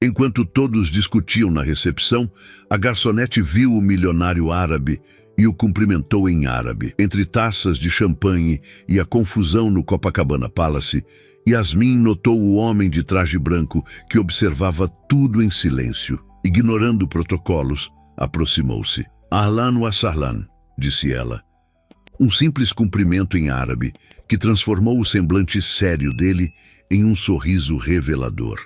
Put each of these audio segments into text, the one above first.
Enquanto todos discutiam na recepção, a garçonete viu o milionário árabe e o cumprimentou em árabe. Entre taças de champanhe e a confusão no Copacabana Palace, Yasmin notou o homem de traje branco que observava tudo em silêncio. Ignorando protocolos, aproximou-se. "Ahlan wa sahlan", disse ela. Um simples cumprimento em árabe que transformou o semblante sério dele em um sorriso revelador.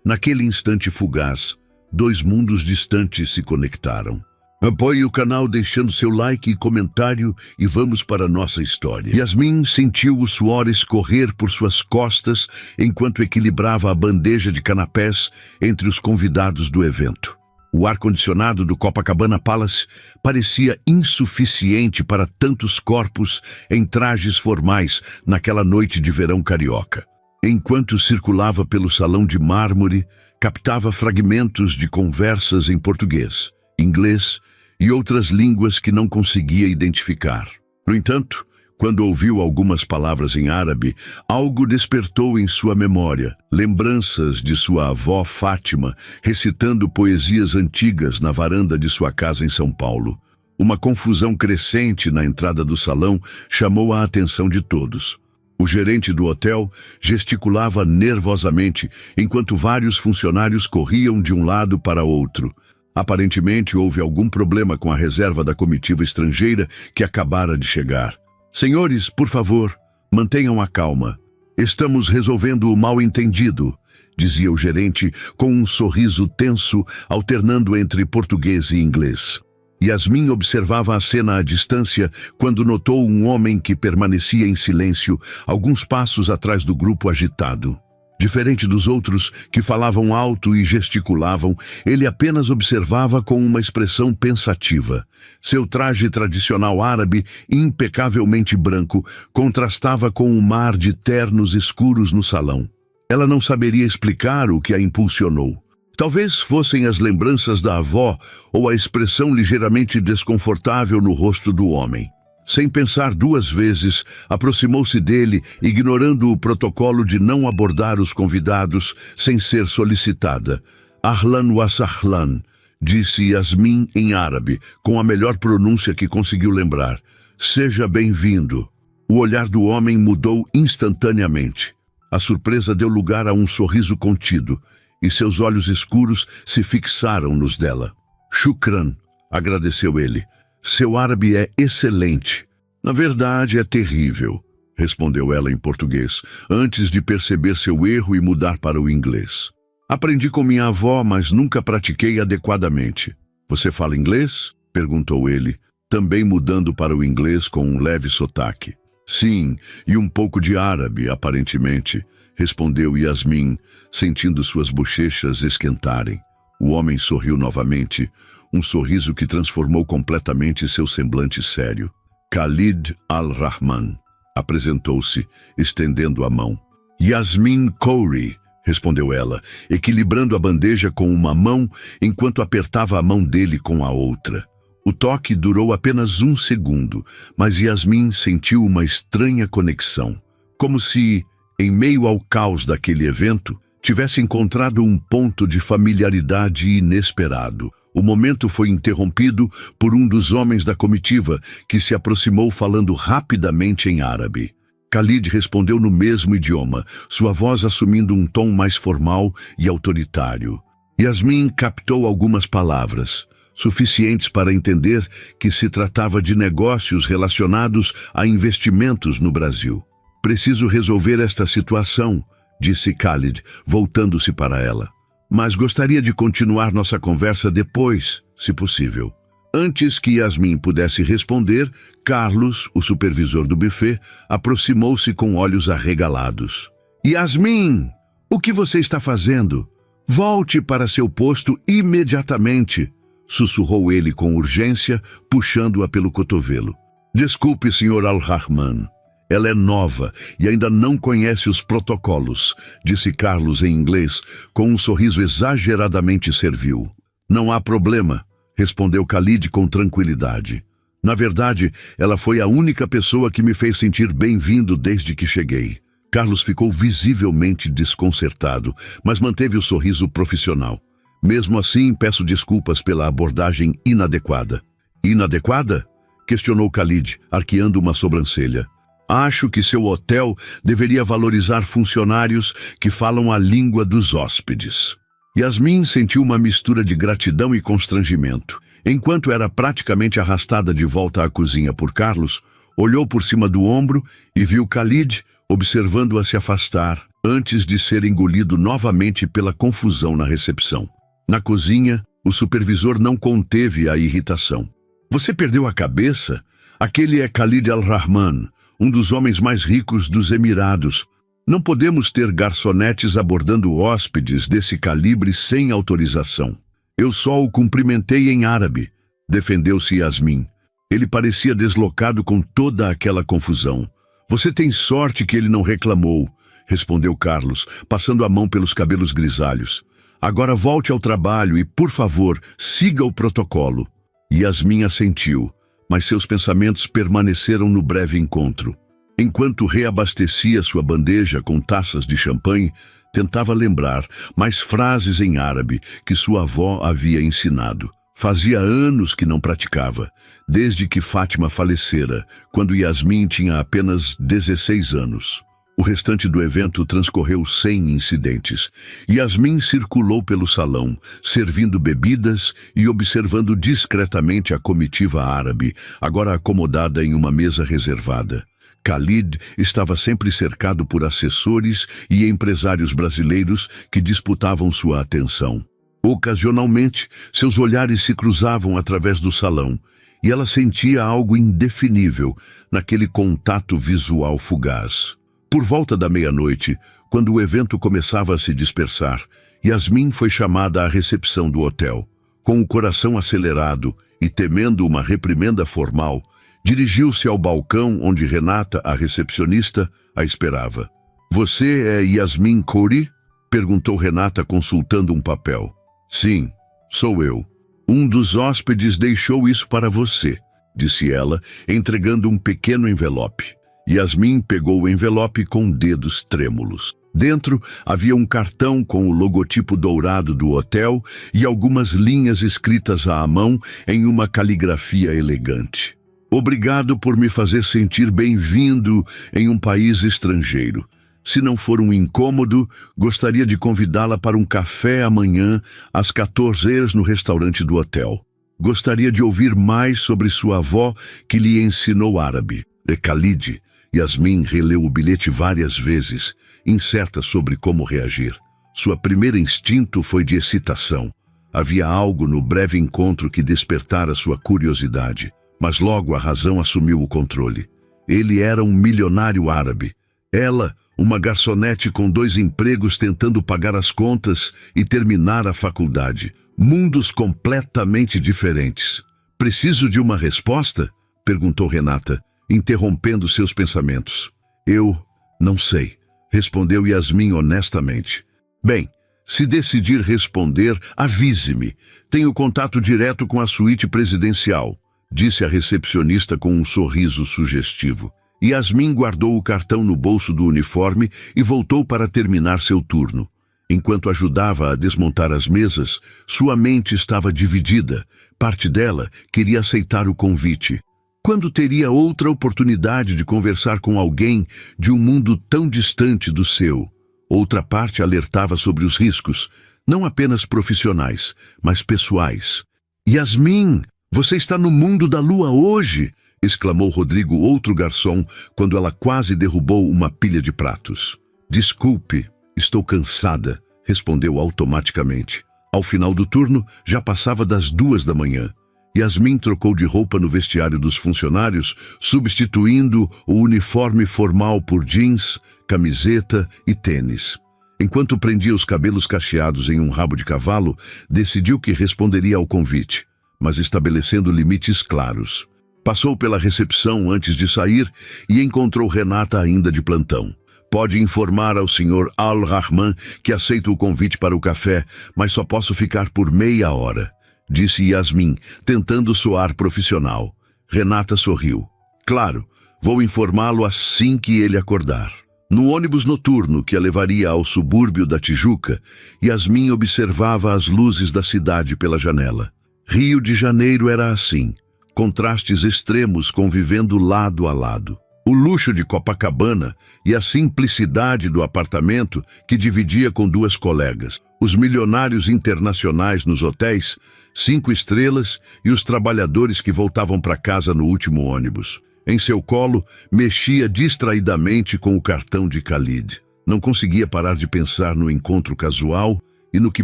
Naquele instante fugaz, dois mundos distantes se conectaram. Apoie o canal deixando seu like e comentário e vamos para a nossa história. Yasmin sentiu o suor escorrer por suas costas enquanto equilibrava a bandeja de canapés entre os convidados do evento. O ar-condicionado do Copacabana Palace parecia insuficiente para tantos corpos em trajes formais naquela noite de verão carioca. Enquanto circulava pelo salão de mármore, captava fragmentos de conversas em português, inglês e outras línguas que não conseguia identificar. No entanto, quando ouviu algumas palavras em árabe, algo despertou em sua memória, lembranças de sua avó Fátima recitando poesias antigas na varanda de sua casa em São Paulo. Uma confusão crescente na entrada do salão chamou a atenção de todos. O gerente do hotel gesticulava nervosamente enquanto vários funcionários corriam de um lado para outro. Aparentemente houve algum problema com a reserva da comitiva estrangeira que acabara de chegar. "Senhores, por favor, mantenham a calma. Estamos resolvendo o mal-entendido", dizia o gerente com um sorriso tenso, alternando entre português e inglês. Yasmin observava a cena à distância quando notou um homem que permanecia em silêncio, alguns passos atrás do grupo agitado. Diferente dos outros, que falavam alto e gesticulavam, ele apenas observava com uma expressão pensativa. Seu traje tradicional árabe, impecavelmente branco, contrastava com o mar de ternos escuros no salão. Ela não saberia explicar o que a impulsionou. Talvez fossem as lembranças da avó ou a expressão ligeiramente desconfortável no rosto do homem. Sem pensar duas vezes, aproximou-se dele, ignorando o protocolo de não abordar os convidados sem ser solicitada. "Ahlan wa sahlan", disse Yasmin em árabe, com a melhor pronúncia que conseguiu lembrar. "Seja bem-vindo." O olhar do homem mudou instantaneamente. A surpresa deu lugar a um sorriso contido, e seus olhos escuros se fixaram nos dela. "Shukran", agradeceu ele. "Seu árabe é excelente." "Na verdade, é terrível", respondeu ela em português, antes de perceber seu erro e mudar para o inglês. "Aprendi com minha avó, mas nunca pratiquei adequadamente." "Você fala inglês?", perguntou ele, também mudando para o inglês com um leve sotaque. "Sim, e um pouco de árabe, aparentemente", respondeu Yasmin, sentindo suas bochechas esquentarem. O homem sorriu novamente, um sorriso que transformou completamente seu semblante sério. "Khalid Al-Rahman", apresentou-se, estendendo a mão. "Yasmin Khoury", respondeu ela, equilibrando a bandeja com uma mão enquanto apertava a mão dele com a outra. O toque durou apenas 1 segundo, mas Yasmin sentiu uma estranha conexão, como se, em meio ao caos daquele evento, tivesse encontrado um ponto de familiaridade inesperado. O momento foi interrompido por um dos homens da comitiva, que se aproximou falando rapidamente em árabe. Khalid respondeu no mesmo idioma, sua voz assumindo um tom mais formal e autoritário. Yasmin captou algumas palavras, suficientes para entender que se tratava de negócios relacionados a investimentos no Brasil. "Preciso resolver esta situação", disse Khalid, voltando-se para ela. "Mas gostaria de continuar nossa conversa depois, se possível." Antes que Yasmin pudesse responder, Carlos, o supervisor do buffet, aproximou-se com olhos arregalados. "Yasmin, o que você está fazendo? Volte para seu posto imediatamente", sussurrou ele com urgência, puxando-a pelo cotovelo. "Desculpe, Sr. Al-Rahman. Ela é nova e ainda não conhece os protocolos", disse Carlos em inglês, com um sorriso exageradamente servil. "Não há problema", respondeu Khalid com tranquilidade. "Na verdade, ela foi a única pessoa que me fez sentir bem-vindo desde que cheguei." Carlos ficou visivelmente desconcertado, mas manteve o sorriso profissional. Mesmo assim, peço desculpas pela abordagem inadequada. Inadequada? Questionou Khalid, arqueando uma sobrancelha. Acho que seu hotel deveria valorizar funcionários que falam a língua dos hóspedes. Yasmin sentiu uma mistura de gratidão e constrangimento. Enquanto era praticamente arrastada de volta à cozinha por Carlos, olhou por cima do ombro e viu Khalid observando-a se afastar, antes de ser engolido novamente pela confusão na recepção. Na cozinha, o supervisor não conteve a irritação. Você perdeu a cabeça? Aquele é Khalid Al-Rahman, um dos homens mais ricos dos Emirados. Não podemos ter garçonetes abordando hóspedes desse calibre sem autorização. Eu só o cumprimentei em árabe, defendeu-se Yasmin. Ele parecia deslocado com toda aquela confusão. Você tem sorte que ele não reclamou, respondeu Carlos, passando a mão pelos cabelos grisalhos. Agora volte ao trabalho e, por favor, siga o protocolo. Yasmin assentiu, mas seus pensamentos permaneceram no breve encontro. Enquanto reabastecia sua bandeja com taças de champanhe, tentava lembrar mais frases em árabe que sua avó havia ensinado. Fazia anos que não praticava, desde que Fátima falecera, quando Yasmin tinha apenas 16 anos. O restante do evento transcorreu sem incidentes. Yasmin circulou pelo salão, servindo bebidas e observando discretamente a comitiva árabe, agora acomodada em uma mesa reservada. Khalid estava sempre cercado por assessores e empresários brasileiros que disputavam sua atenção. Ocasionalmente, seus olhares se cruzavam através do salão, e ela sentia algo indefinível naquele contato visual fugaz. Por volta da meia-noite, quando o evento começava a se dispersar, Yasmin foi chamada à recepção do hotel. Com o coração acelerado e temendo uma reprimenda formal, dirigiu-se ao balcão onde Renata, a recepcionista, a esperava. «Você é Yasmin Khoury?» perguntou Renata, consultando um papel. «Sim, sou eu. Um dos hóspedes deixou isso para você», disse ela, entregando um pequeno envelope. Yasmin pegou o envelope com dedos trêmulos. Dentro havia um cartão com o logotipo dourado do hotel e algumas linhas escritas à mão em uma caligrafia elegante. «Obrigado por me fazer sentir bem-vindo em um país estrangeiro. Se não for um incômodo, gostaria de convidá-la para um café amanhã às 14h no restaurante do hotel. Gostaria de ouvir mais sobre sua avó que lhe ensinou árabe. Khalid». Yasmin releu o bilhete várias vezes, incerta sobre como reagir. Sua primeiro instinto foi de excitação. Havia algo no breve encontro que despertara sua curiosidade, mas logo a razão assumiu o controle. Ele era um milionário árabe. Ela, uma garçonete com 2 empregos tentando pagar as contas e terminar a faculdade. Mundos completamente diferentes. «Preciso de uma resposta?» perguntou Renata, interrompendo seus pensamentos. «Eu não sei», respondeu Yasmin honestamente. «Bem, se decidir responder, avise-me. Tenho contato direto com a suíte presidencial», disse a recepcionista com um sorriso sugestivo. Yasmin guardou o cartão no bolso do uniforme e voltou para terminar seu turno. Enquanto ajudava a desmontar as mesas, sua mente estava dividida. Parte dela queria aceitar o convite. Quando teria outra oportunidade de conversar com alguém de um mundo tão distante do seu? Outra parte alertava sobre os riscos, não apenas profissionais, mas pessoais. «Yasmin, você está no mundo da lua hoje!» exclamou Rodrigo, outro garçom, quando ela quase derrubou uma pilha de pratos. «Desculpe, estou cansada», respondeu automaticamente. Ao final do turno, já passava das 2h. Yasmin trocou de roupa no vestiário dos funcionários, substituindo o uniforme formal por jeans, camiseta e tênis. Enquanto prendia os cabelos cacheados em um rabo de cavalo, decidiu que responderia ao convite, mas estabelecendo limites claros. Passou pela recepção antes de sair e encontrou Renata ainda de plantão. «Pode informar ao Sr. Al-Rahman que aceito o convite para o café, mas só posso ficar por meia hora», disse Yasmin, tentando soar profissional. Renata sorriu. «Claro, vou informá-lo assim que ele acordar». No ônibus noturno que a levaria ao subúrbio da Tijuca, Yasmin observava as luzes da cidade pela janela. Rio de Janeiro era assim, contrastes extremos convivendo lado a lado. O luxo de Copacabana e a simplicidade do apartamento que dividia com duas colegas. Os milionários internacionais nos hotéis, 5 estrelas e os trabalhadores que voltavam para casa no último ônibus. Em seu colo, mexia distraidamente com o cartão de Khalid. Não conseguia parar de pensar no encontro casual e no que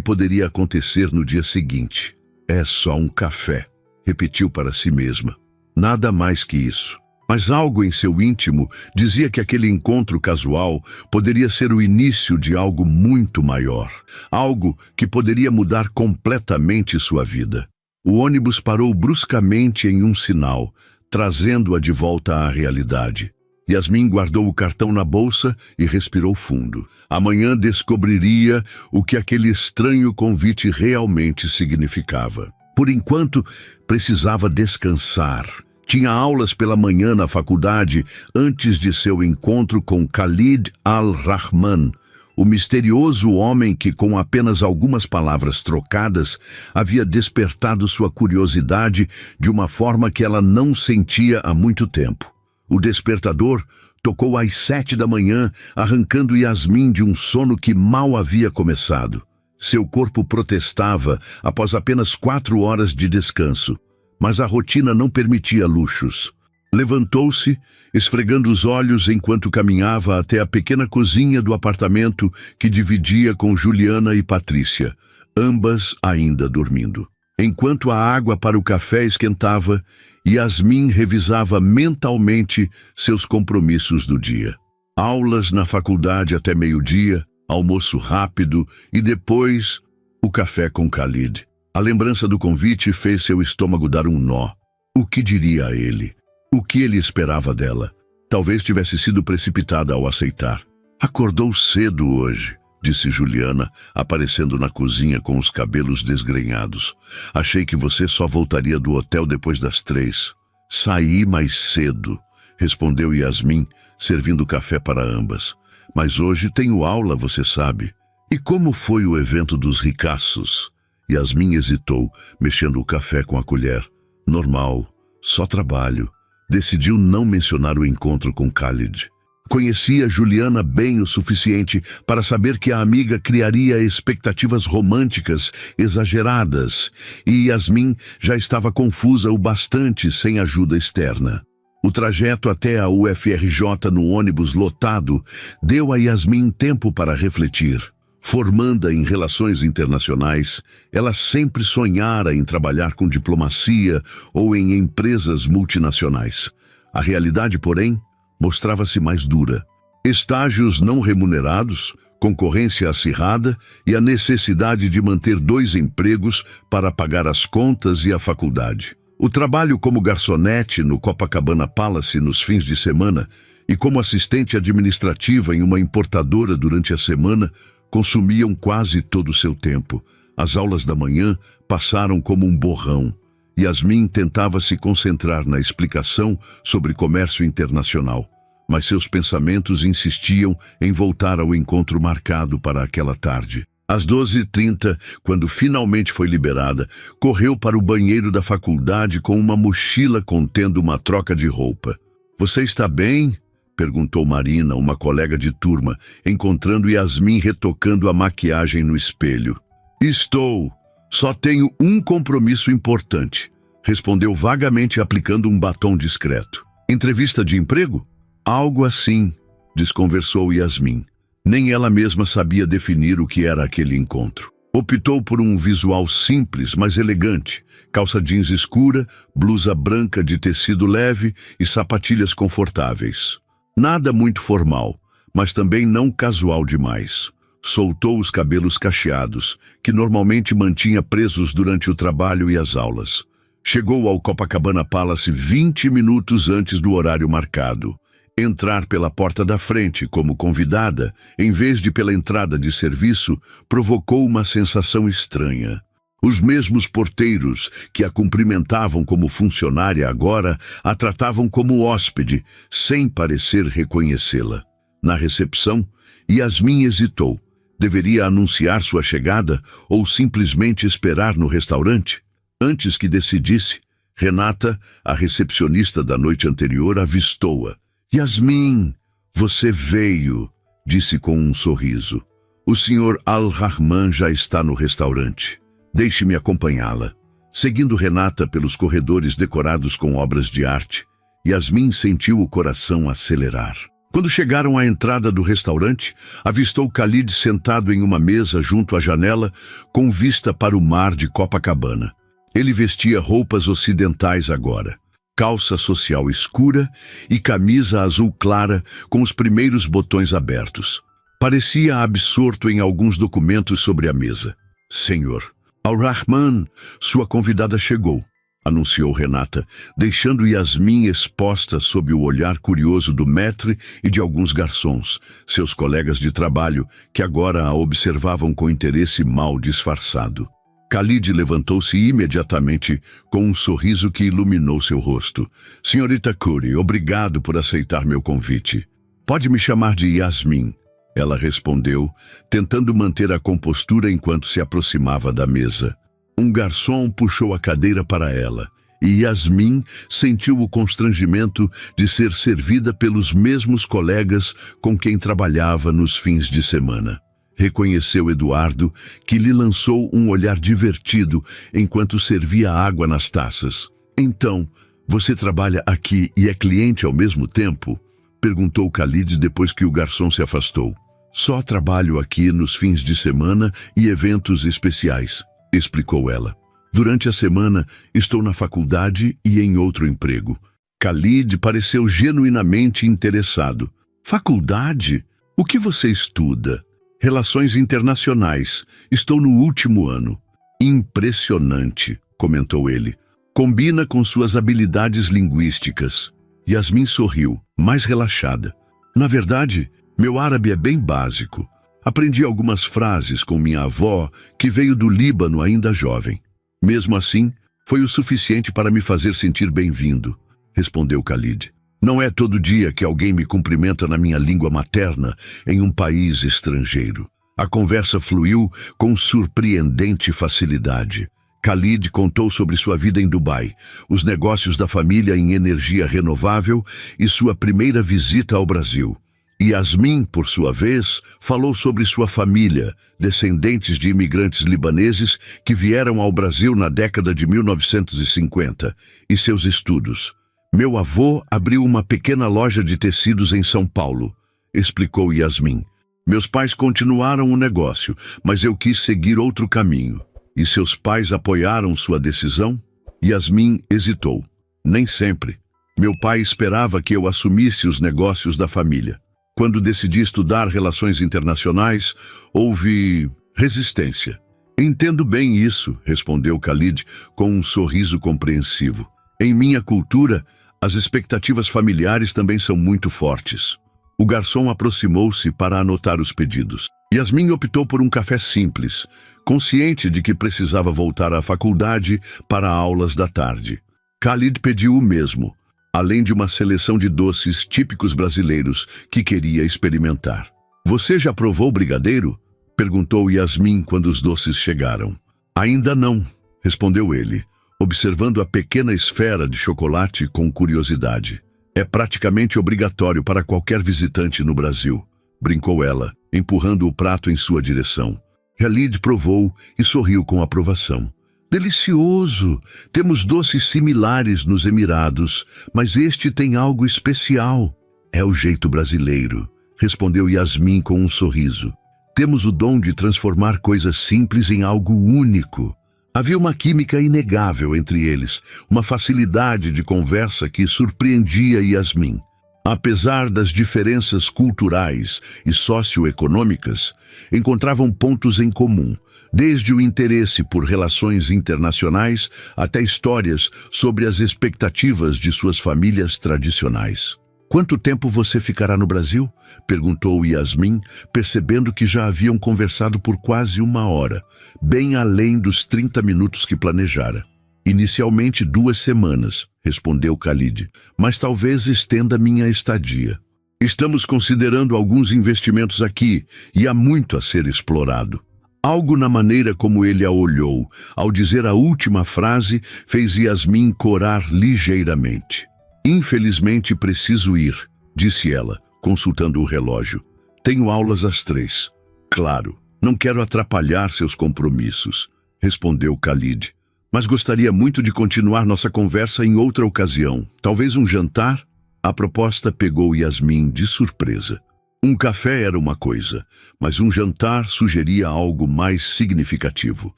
poderia acontecer no dia seguinte. É só um café, repetiu para si mesma. Nada mais que isso. Mas algo em seu íntimo dizia que aquele encontro casual poderia ser o início de algo muito maior. Algo que poderia mudar completamente sua vida. O ônibus parou bruscamente em um sinal, trazendo-a de volta à realidade. Yasmin guardou o cartão na bolsa e respirou fundo. Amanhã descobriria o que aquele estranho convite realmente significava. Por enquanto, precisava descansar. Tinha aulas pela manhã na faculdade antes de seu encontro com Khalid Al-Rahman, o misterioso homem que, com apenas algumas palavras trocadas, havia despertado sua curiosidade de uma forma que ela não sentia há muito tempo. O despertador tocou às 7 da manhã, arrancando Yasmin de um sono que mal havia começado. Seu corpo protestava após apenas 4 horas de descanso, mas a rotina não permitia luxos. Levantou-se, esfregando os olhos enquanto caminhava até a pequena cozinha do apartamento que dividia com Juliana e Patrícia, ambas ainda dormindo. Enquanto a água para o café esquentava, Yasmin revisava mentalmente seus compromissos do dia. Aulas na faculdade até meio-dia, almoço rápido e depois o café com Khalid. A lembrança do convite fez seu estômago dar um nó. O que diria a ele? O que ele esperava dela? Talvez tivesse sido precipitada ao aceitar. Acordou cedo hoje, disse Juliana, aparecendo na cozinha com os cabelos desgrenhados. Achei que você só voltaria do hotel depois das 3. Saí mais cedo, respondeu Yasmin, servindo café para ambas. Mas hoje tenho aula, você sabe. E como foi o evento dos ricaços? Yasmin hesitou, mexendo o café com a colher. Normal, só trabalho. Decidiu não mencionar o encontro com Khalid. Conhecia Juliana bem o suficiente para saber que a amiga criaria expectativas românticas exageradas, e Yasmin já estava confusa o bastante sem ajuda externa. O trajeto até a UFRJ no ônibus lotado deu a Yasmin tempo para refletir. Formanda em relações internacionais, ela sempre sonhara em trabalhar com diplomacia ou em empresas multinacionais. A realidade, porém, mostrava-se mais dura. Estágios não remunerados, concorrência acirrada e a necessidade de manter 2 empregos para pagar as contas e a faculdade. O trabalho como garçonete no Copacabana Palace nos fins de semana e como assistente administrativa em uma importadora durante a semana consumiam quase todo o seu tempo. As aulas da manhã passaram como um borrão. Yasmin tentava se concentrar na explicação sobre comércio internacional, mas seus pensamentos insistiam em voltar ao encontro marcado para aquela tarde. Às 12h30, quando finalmente foi liberada, correu para o banheiro da faculdade com uma mochila contendo uma troca de roupa. "Você está bem?" perguntou Marina, uma colega de turma, encontrando Yasmin retocando a maquiagem no espelho. "Estou. Só tenho um compromisso importante", respondeu vagamente aplicando um batom discreto. "Entrevista de emprego?" "Algo assim", desconversou Yasmin. Nem ela mesma sabia definir o que era aquele encontro. Optou por um visual simples, mas elegante. Calça jeans escura, blusa branca de tecido leve e sapatilhas confortáveis. Nada muito formal, mas também não casual demais. Soltou os cabelos cacheados, que normalmente mantinha presos durante o trabalho e as aulas. Chegou ao Copacabana Palace 20 minutos antes do horário marcado. Entrar pela porta da frente como convidada, em vez de pela entrada de serviço, provocou uma sensação estranha. Os mesmos porteiros que a cumprimentavam como funcionária agora a tratavam como hóspede, sem parecer reconhecê-la. Na recepção, Yasmin hesitou. Deveria anunciar sua chegada ou simplesmente esperar no restaurante? Antes que decidisse, Renata, a recepcionista da noite anterior, avistou-a. Yasmin, você veio, disse com um sorriso. O Sr. Al-Rahman já está no restaurante. Deixe-me acompanhá-la. Seguindo Renata pelos corredores decorados com obras de arte, Yasmin sentiu o coração acelerar. Quando chegaram à entrada do restaurante, avistou Khalid sentado em uma mesa junto à janela, com vista para o mar de Copacabana. Ele vestia roupas ocidentais agora, calça social escura e camisa azul clara com os primeiros botões abertos. Parecia absorto em alguns documentos sobre a mesa. Senhor, Al-Rahman, sua convidada chegou, anunciou Renata, deixando Yasmin exposta sob o olhar curioso do maître e de alguns garçons, seus colegas de trabalho, que agora a observavam com interesse mal disfarçado. Khalid levantou-se imediatamente com um sorriso que iluminou seu rosto. Senhorita Khoury, obrigado por aceitar meu convite. Pode me chamar de Yasmin, ela respondeu, tentando manter a compostura enquanto se aproximava da mesa. Um garçom puxou a cadeira para ela, e Yasmin sentiu o constrangimento de ser servida pelos mesmos colegas com quem trabalhava nos fins de semana. Reconheceu Eduardo, que lhe lançou um olhar divertido enquanto servia água nas taças. Então, você trabalha aqui e é cliente ao mesmo tempo? Perguntou Khalid depois que o garçom se afastou. Só trabalho aqui nos fins de semana e eventos especiais, explicou ela. Durante a semana, estou na faculdade e em outro emprego. Khalid pareceu genuinamente interessado. Faculdade? O que você estuda? Relações internacionais. Estou no último ano. Impressionante, comentou ele. Combina com suas habilidades linguísticas. Yasmin sorriu, mais relaxada. Na verdade, meu árabe é bem básico. Aprendi algumas frases com minha avó, que veio do Líbano ainda jovem. Mesmo assim, foi o suficiente para me fazer sentir bem-vindo, respondeu Khalid. Não é todo dia que alguém me cumprimenta na minha língua materna em um país estrangeiro. A conversa fluiu com surpreendente facilidade. Khalid contou sobre sua vida em Dubai, os negócios da família em energia renovável e sua primeira visita ao Brasil. Yasmin, por sua vez, falou sobre sua família, descendentes de imigrantes libaneses que vieram ao Brasil na década de 1950, e seus estudos. Meu avô abriu uma pequena loja de tecidos em São Paulo, explicou Yasmin. Meus pais continuaram o negócio, mas eu quis seguir outro caminho. E seus pais apoiaram sua decisão? Yasmin hesitou. Nem sempre. Meu pai esperava que eu assumisse os negócios da família. Quando decidi estudar relações internacionais, houve resistência. Entendo bem isso, respondeu Khalid com um sorriso compreensivo. Em minha cultura, as expectativas familiares também são muito fortes. O garçom aproximou-se para anotar os pedidos. Yasmin optou por um café simples, consciente de que precisava voltar à faculdade para aulas da tarde. Khalid pediu o mesmo, além de uma seleção de doces típicos brasileiros que queria experimentar. Você já provou brigadeiro? Perguntou Yasmin quando os doces chegaram. Ainda não, respondeu ele, observando a pequena esfera de chocolate com curiosidade. É praticamente obrigatório para qualquer visitante no Brasil, brincou ela, empurrando o prato em sua direção. Khalid provou e sorriu com aprovação. Delicioso! Temos doces similares nos Emirados, mas este tem algo especial. É o jeito brasileiro, respondeu Yasmin com um sorriso. Temos o dom de transformar coisas simples em algo único. Havia uma química inegável entre eles, uma facilidade de conversa que surpreendia Yasmin. Apesar das diferenças culturais e socioeconômicas, encontravam pontos em comum, desde o interesse por relações internacionais até histórias sobre as expectativas de suas famílias tradicionais. Quanto tempo você ficará no Brasil? Perguntou Yasmin, percebendo que já haviam conversado por quase 1 hora, bem além dos 30 minutos que planejara. Inicialmente 2 semanas, respondeu Khalid, mas talvez estenda minha estadia. Estamos considerando alguns investimentos aqui e há muito a ser explorado. Algo na maneira como ele a olhou, ao dizer a última frase, fez Yasmin corar ligeiramente. Infelizmente preciso ir, disse ela, consultando o relógio. Tenho aulas às 3. Claro, não quero atrapalhar seus compromissos, respondeu Khalid. Mas gostaria muito de continuar nossa conversa em outra ocasião. Talvez um jantar? A proposta pegou Yasmin de surpresa. Um café era uma coisa, mas um jantar sugeria algo mais significativo.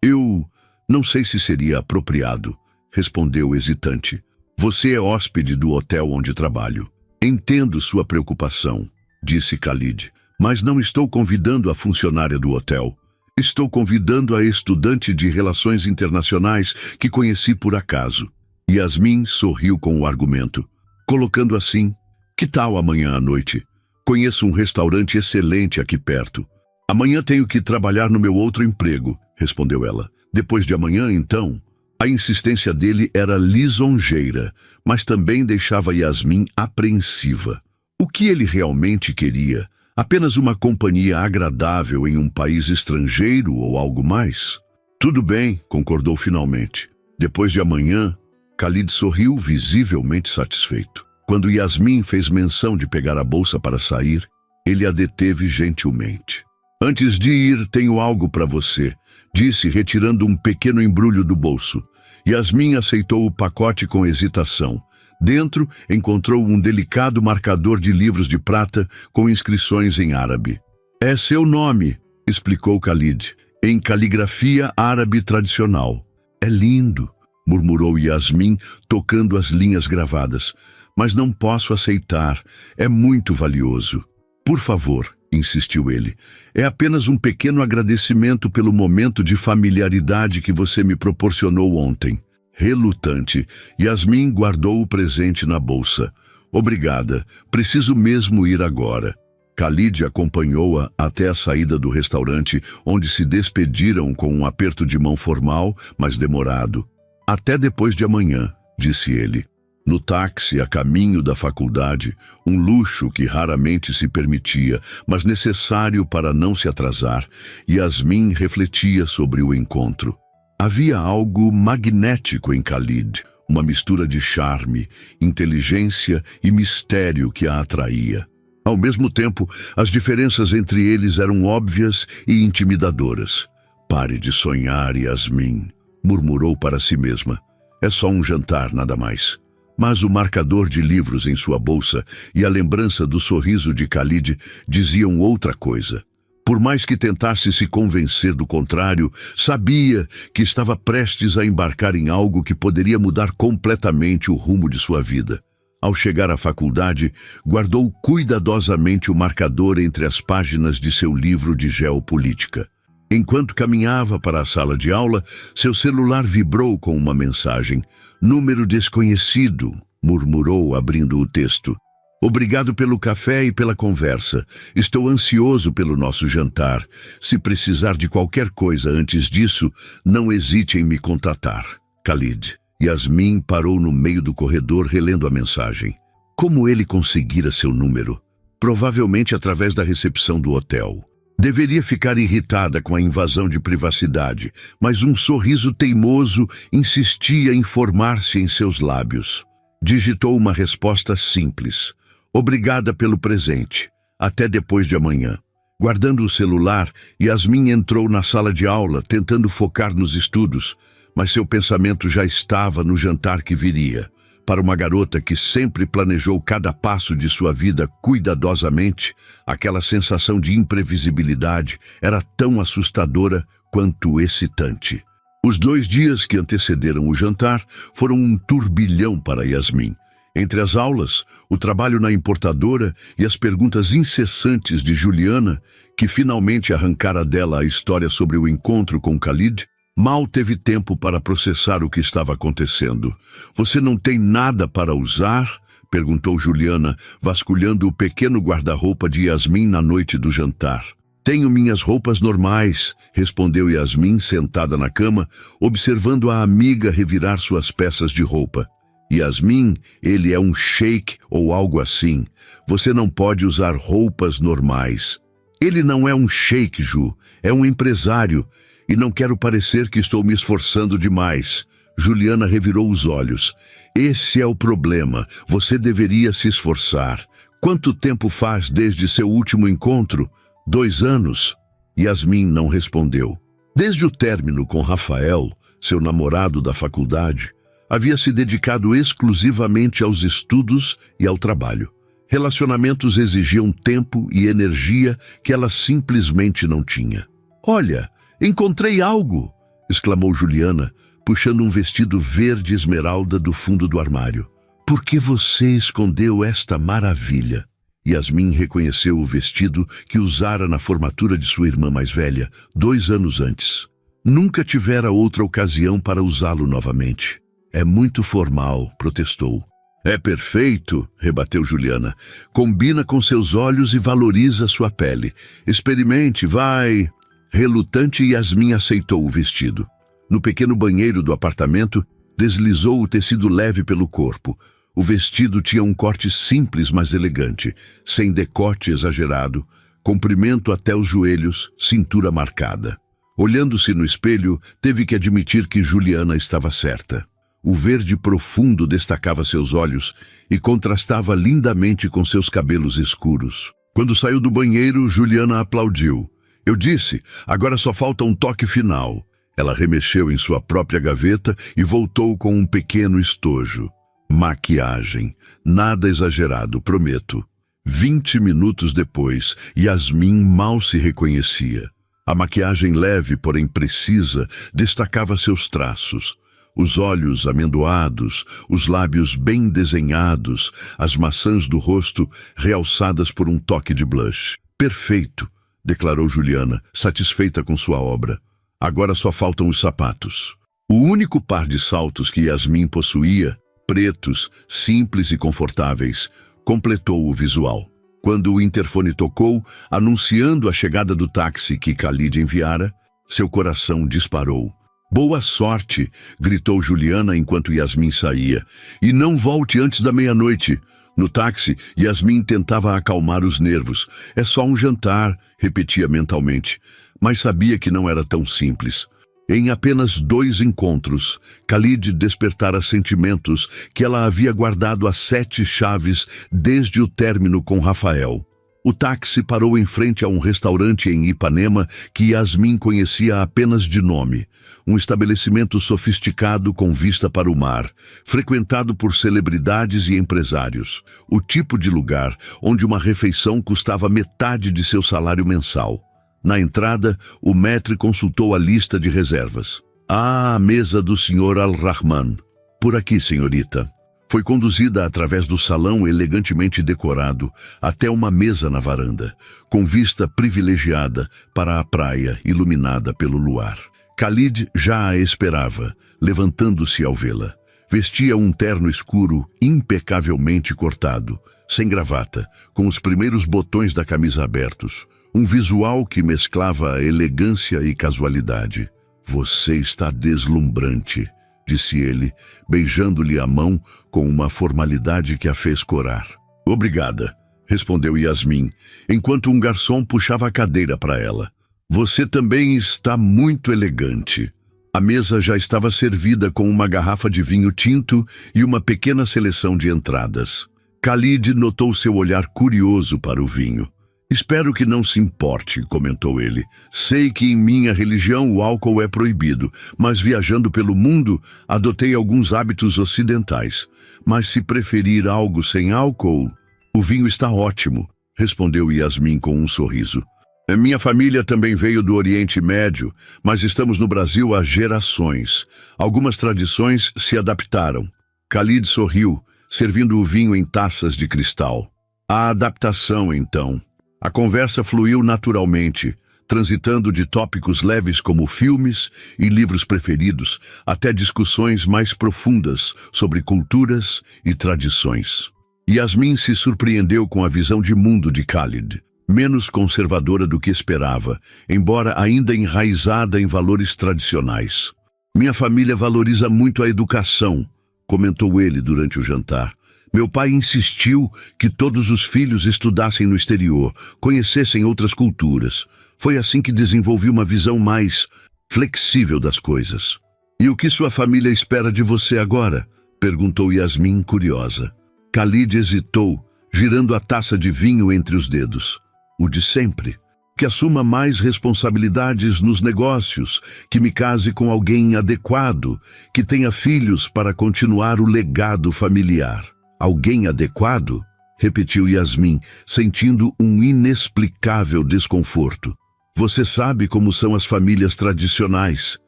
Eu não sei se seria apropriado, respondeu hesitante. Você é hóspede do hotel onde trabalho. Entendo sua preocupação, disse Khalid, mas não estou convidando a funcionária do hotel. Estou convidando a estudante de Relações Internacionais que conheci por acaso. Yasmin sorriu com o argumento, colocando assim, que tal amanhã à noite? Conheço um restaurante excelente aqui perto. Amanhã tenho que trabalhar no meu outro emprego, respondeu ela. Depois de amanhã, então? A insistência dele era lisonjeira, mas também deixava Yasmin apreensiva. O que ele realmente queria? Apenas uma companhia agradável em um país estrangeiro ou algo mais? Tudo bem, concordou finalmente. Depois de amanhã, Khalid sorriu visivelmente satisfeito. Quando Yasmin fez menção de pegar a bolsa para sair, ele a deteve gentilmente. Antes de ir, tenho algo para você, disse, retirando um pequeno embrulho do bolso. Yasmin aceitou o pacote com hesitação. Dentro, encontrou um delicado marcador de livros de prata com inscrições em árabe. É seu nome, explicou Khalid, em caligrafia árabe tradicional. É lindo, murmurou Yasmin, tocando as linhas gravadas. Mas não posso aceitar, é muito valioso. Por favor, insistiu ele, é apenas um pequeno agradecimento pelo momento de familiaridade que você me proporcionou ontem. Relutante, Yasmin guardou o presente na bolsa. Obrigada, preciso mesmo ir agora. Khalid acompanhou-a até a saída do restaurante, onde se despediram com um aperto de mão formal, mas demorado. Até depois de amanhã, disse ele. No táxi, a caminho da faculdade, um luxo que raramente se permitia, mas necessário para não se atrasar, Yasmin refletia sobre o encontro. Havia algo magnético em Khalid, uma mistura de charme, inteligência e mistério que a atraía. Ao mesmo tempo, as diferenças entre eles eram óbvias e intimidadoras. Pare de sonhar, Yasmin, murmurou para si mesma. É só um jantar, nada mais. Mas o marcador de livros em sua bolsa e a lembrança do sorriso de Khalid diziam outra coisa. Por mais que tentasse se convencer do contrário, sabia que estava prestes a embarcar em algo que poderia mudar completamente o rumo de sua vida. Ao chegar à faculdade, guardou cuidadosamente o marcador entre as páginas de seu livro de geopolítica. Enquanto caminhava para a sala de aula, seu celular vibrou com uma mensagem. Número desconhecido, murmurou, abrindo o texto. Obrigado pelo café e pela conversa. Estou ansioso pelo nosso jantar. Se precisar de qualquer coisa antes disso, não hesite em me contatar. Khalid. Yasmin parou no meio do corredor relendo a mensagem. Como ele conseguira seu número? Provavelmente através da recepção do hotel. Deveria ficar irritada com a invasão de privacidade, mas um sorriso teimoso insistia em formar-se em seus lábios. Digitou uma resposta simples. Obrigada pelo presente. Até depois de amanhã. Guardando o celular, Yasmin entrou na sala de aula, tentando focar nos estudos, mas seu pensamento já estava no jantar que viria. Para uma garota que sempre planejou cada passo de sua vida cuidadosamente, aquela sensação de imprevisibilidade era tão assustadora quanto excitante. Os 2 dias que antecederam o jantar foram um turbilhão para Yasmin. Entre as aulas, o trabalho na importadora e as perguntas incessantes de Juliana, que finalmente arrancara dela a história sobre o encontro com Khalid, mal teve tempo para processar o que estava acontecendo. Você não tem nada para usar? Perguntou Juliana, vasculhando o pequeno guarda-roupa de Yasmin na noite do jantar. Tenho minhas roupas normais, respondeu Yasmin, sentada na cama, observando a amiga revirar suas peças de roupa. Yasmin, ele é um sheik ou algo assim. Você não pode usar roupas normais. Ele não é um sheik, Ju. É um empresário. E não quero parecer que estou me esforçando demais. Juliana revirou os olhos. Esse é o problema. Você deveria se esforçar. Quanto tempo faz desde seu último encontro? 2 anos. Yasmin não respondeu. Desde o término com Rafael, seu namorado da faculdade, havia se dedicado exclusivamente aos estudos e ao trabalho. Relacionamentos exigiam tempo e energia que ela simplesmente não tinha. Olha, encontrei algo! Exclamou Juliana, puxando um vestido verde esmeralda do fundo do armário. Por que você escondeu esta maravilha? Yasmin reconheceu o vestido que usara na formatura de sua irmã mais velha, 2 anos antes. Nunca tivera outra ocasião para usá-lo novamente. É muito formal, protestou. É perfeito, rebateu Juliana. Combina com seus olhos e valoriza sua pele. Experimente, vai. Relutante, Yasmin aceitou o vestido. No pequeno banheiro do apartamento, deslizou o tecido leve pelo corpo. O vestido tinha um corte simples, mas elegante, sem decote exagerado, comprimento até os joelhos, cintura marcada. Olhando-se no espelho, teve que admitir que Juliana estava certa. O verde profundo destacava seus olhos e contrastava lindamente com seus cabelos escuros. Quando saiu do banheiro, Juliana aplaudiu. Eu disse, agora só falta um toque final. Ela remexeu em sua própria gaveta e voltou com um pequeno estojo. Maquiagem. Nada exagerado, prometo. 20 minutos depois, Yasmin mal se reconhecia. A maquiagem leve, porém precisa, destacava seus traços. Os olhos amendoados, os lábios bem desenhados, as maçãs do rosto realçadas por um toque de blush. Perfeito, declarou Juliana, satisfeita com sua obra. Agora só faltam os sapatos. O único par de saltos que Yasmin possuía, pretos, simples e confortáveis, completou o visual. Quando o interfone tocou, anunciando a chegada do táxi que Khalid enviara, seu coração disparou. Boa sorte, gritou Juliana enquanto Yasmin saía. E não volte antes da meia-noite. No táxi, Yasmin tentava acalmar os nervos. É só um jantar, repetia mentalmente. Mas sabia que não era tão simples. Em apenas 2 encontros, Khalid despertara sentimentos que ela havia guardado às 7 chaves desde o término com Rafael. O táxi parou em frente a um restaurante em Ipanema que Yasmin conhecia apenas de nome. Um estabelecimento sofisticado com vista para o mar, frequentado por celebridades e empresários. O tipo de lugar onde uma refeição custava metade de seu salário mensal. Na entrada, o maître consultou a lista de reservas. A mesa do Sr. Al-Rahman. Por aqui, senhorita. Foi conduzida através do salão elegantemente decorado até uma mesa na varanda, com vista privilegiada para a praia iluminada pelo luar. Khalid já a esperava, levantando-se ao vê-la. Vestia um terno escuro impecavelmente cortado, sem gravata, com os primeiros botões da camisa abertos. Um visual que mesclava elegância e casualidade. Você está deslumbrante, disse ele, beijando-lhe a mão com uma formalidade que a fez corar. Obrigada, respondeu Yasmin, enquanto um garçom puxava a cadeira para ela. Você também está muito elegante. A mesa já estava servida com uma garrafa de vinho tinto e uma pequena seleção de entradas. Khalid notou seu olhar curioso para o vinho. Espero que não se importe, comentou ele. Sei que em minha religião o álcool é proibido, mas viajando pelo mundo, adotei alguns hábitos ocidentais. Mas se preferir algo sem álcool, o vinho está ótimo, respondeu Yasmin com um sorriso. Minha família também veio do Oriente Médio, mas estamos no Brasil há gerações. Algumas tradições se adaptaram. Khalid sorriu, servindo o vinho em taças de cristal. A adaptação, então. A conversa fluiu naturalmente, transitando de tópicos leves como filmes e livros preferidos até discussões mais profundas sobre culturas e tradições. Yasmin se surpreendeu com a visão de mundo de Khalid, menos conservadora do que esperava, embora ainda enraizada em valores tradicionais. Minha família valoriza muito a educação, comentou ele durante o jantar. Meu pai insistiu que todos os filhos estudassem no exterior, conhecessem outras culturas. Foi assim que desenvolvi uma visão mais flexível das coisas. E o que sua família espera de você agora? Perguntou Yasmin, curiosa. Khalid hesitou, girando a taça de vinho entre os dedos. O de sempre. Que assuma mais responsabilidades nos negócios, que me case com alguém adequado, que tenha filhos para continuar o legado familiar. Alguém adequado? Repetiu Yasmin, sentindo um inexplicável desconforto. Você sabe como são as famílias tradicionais,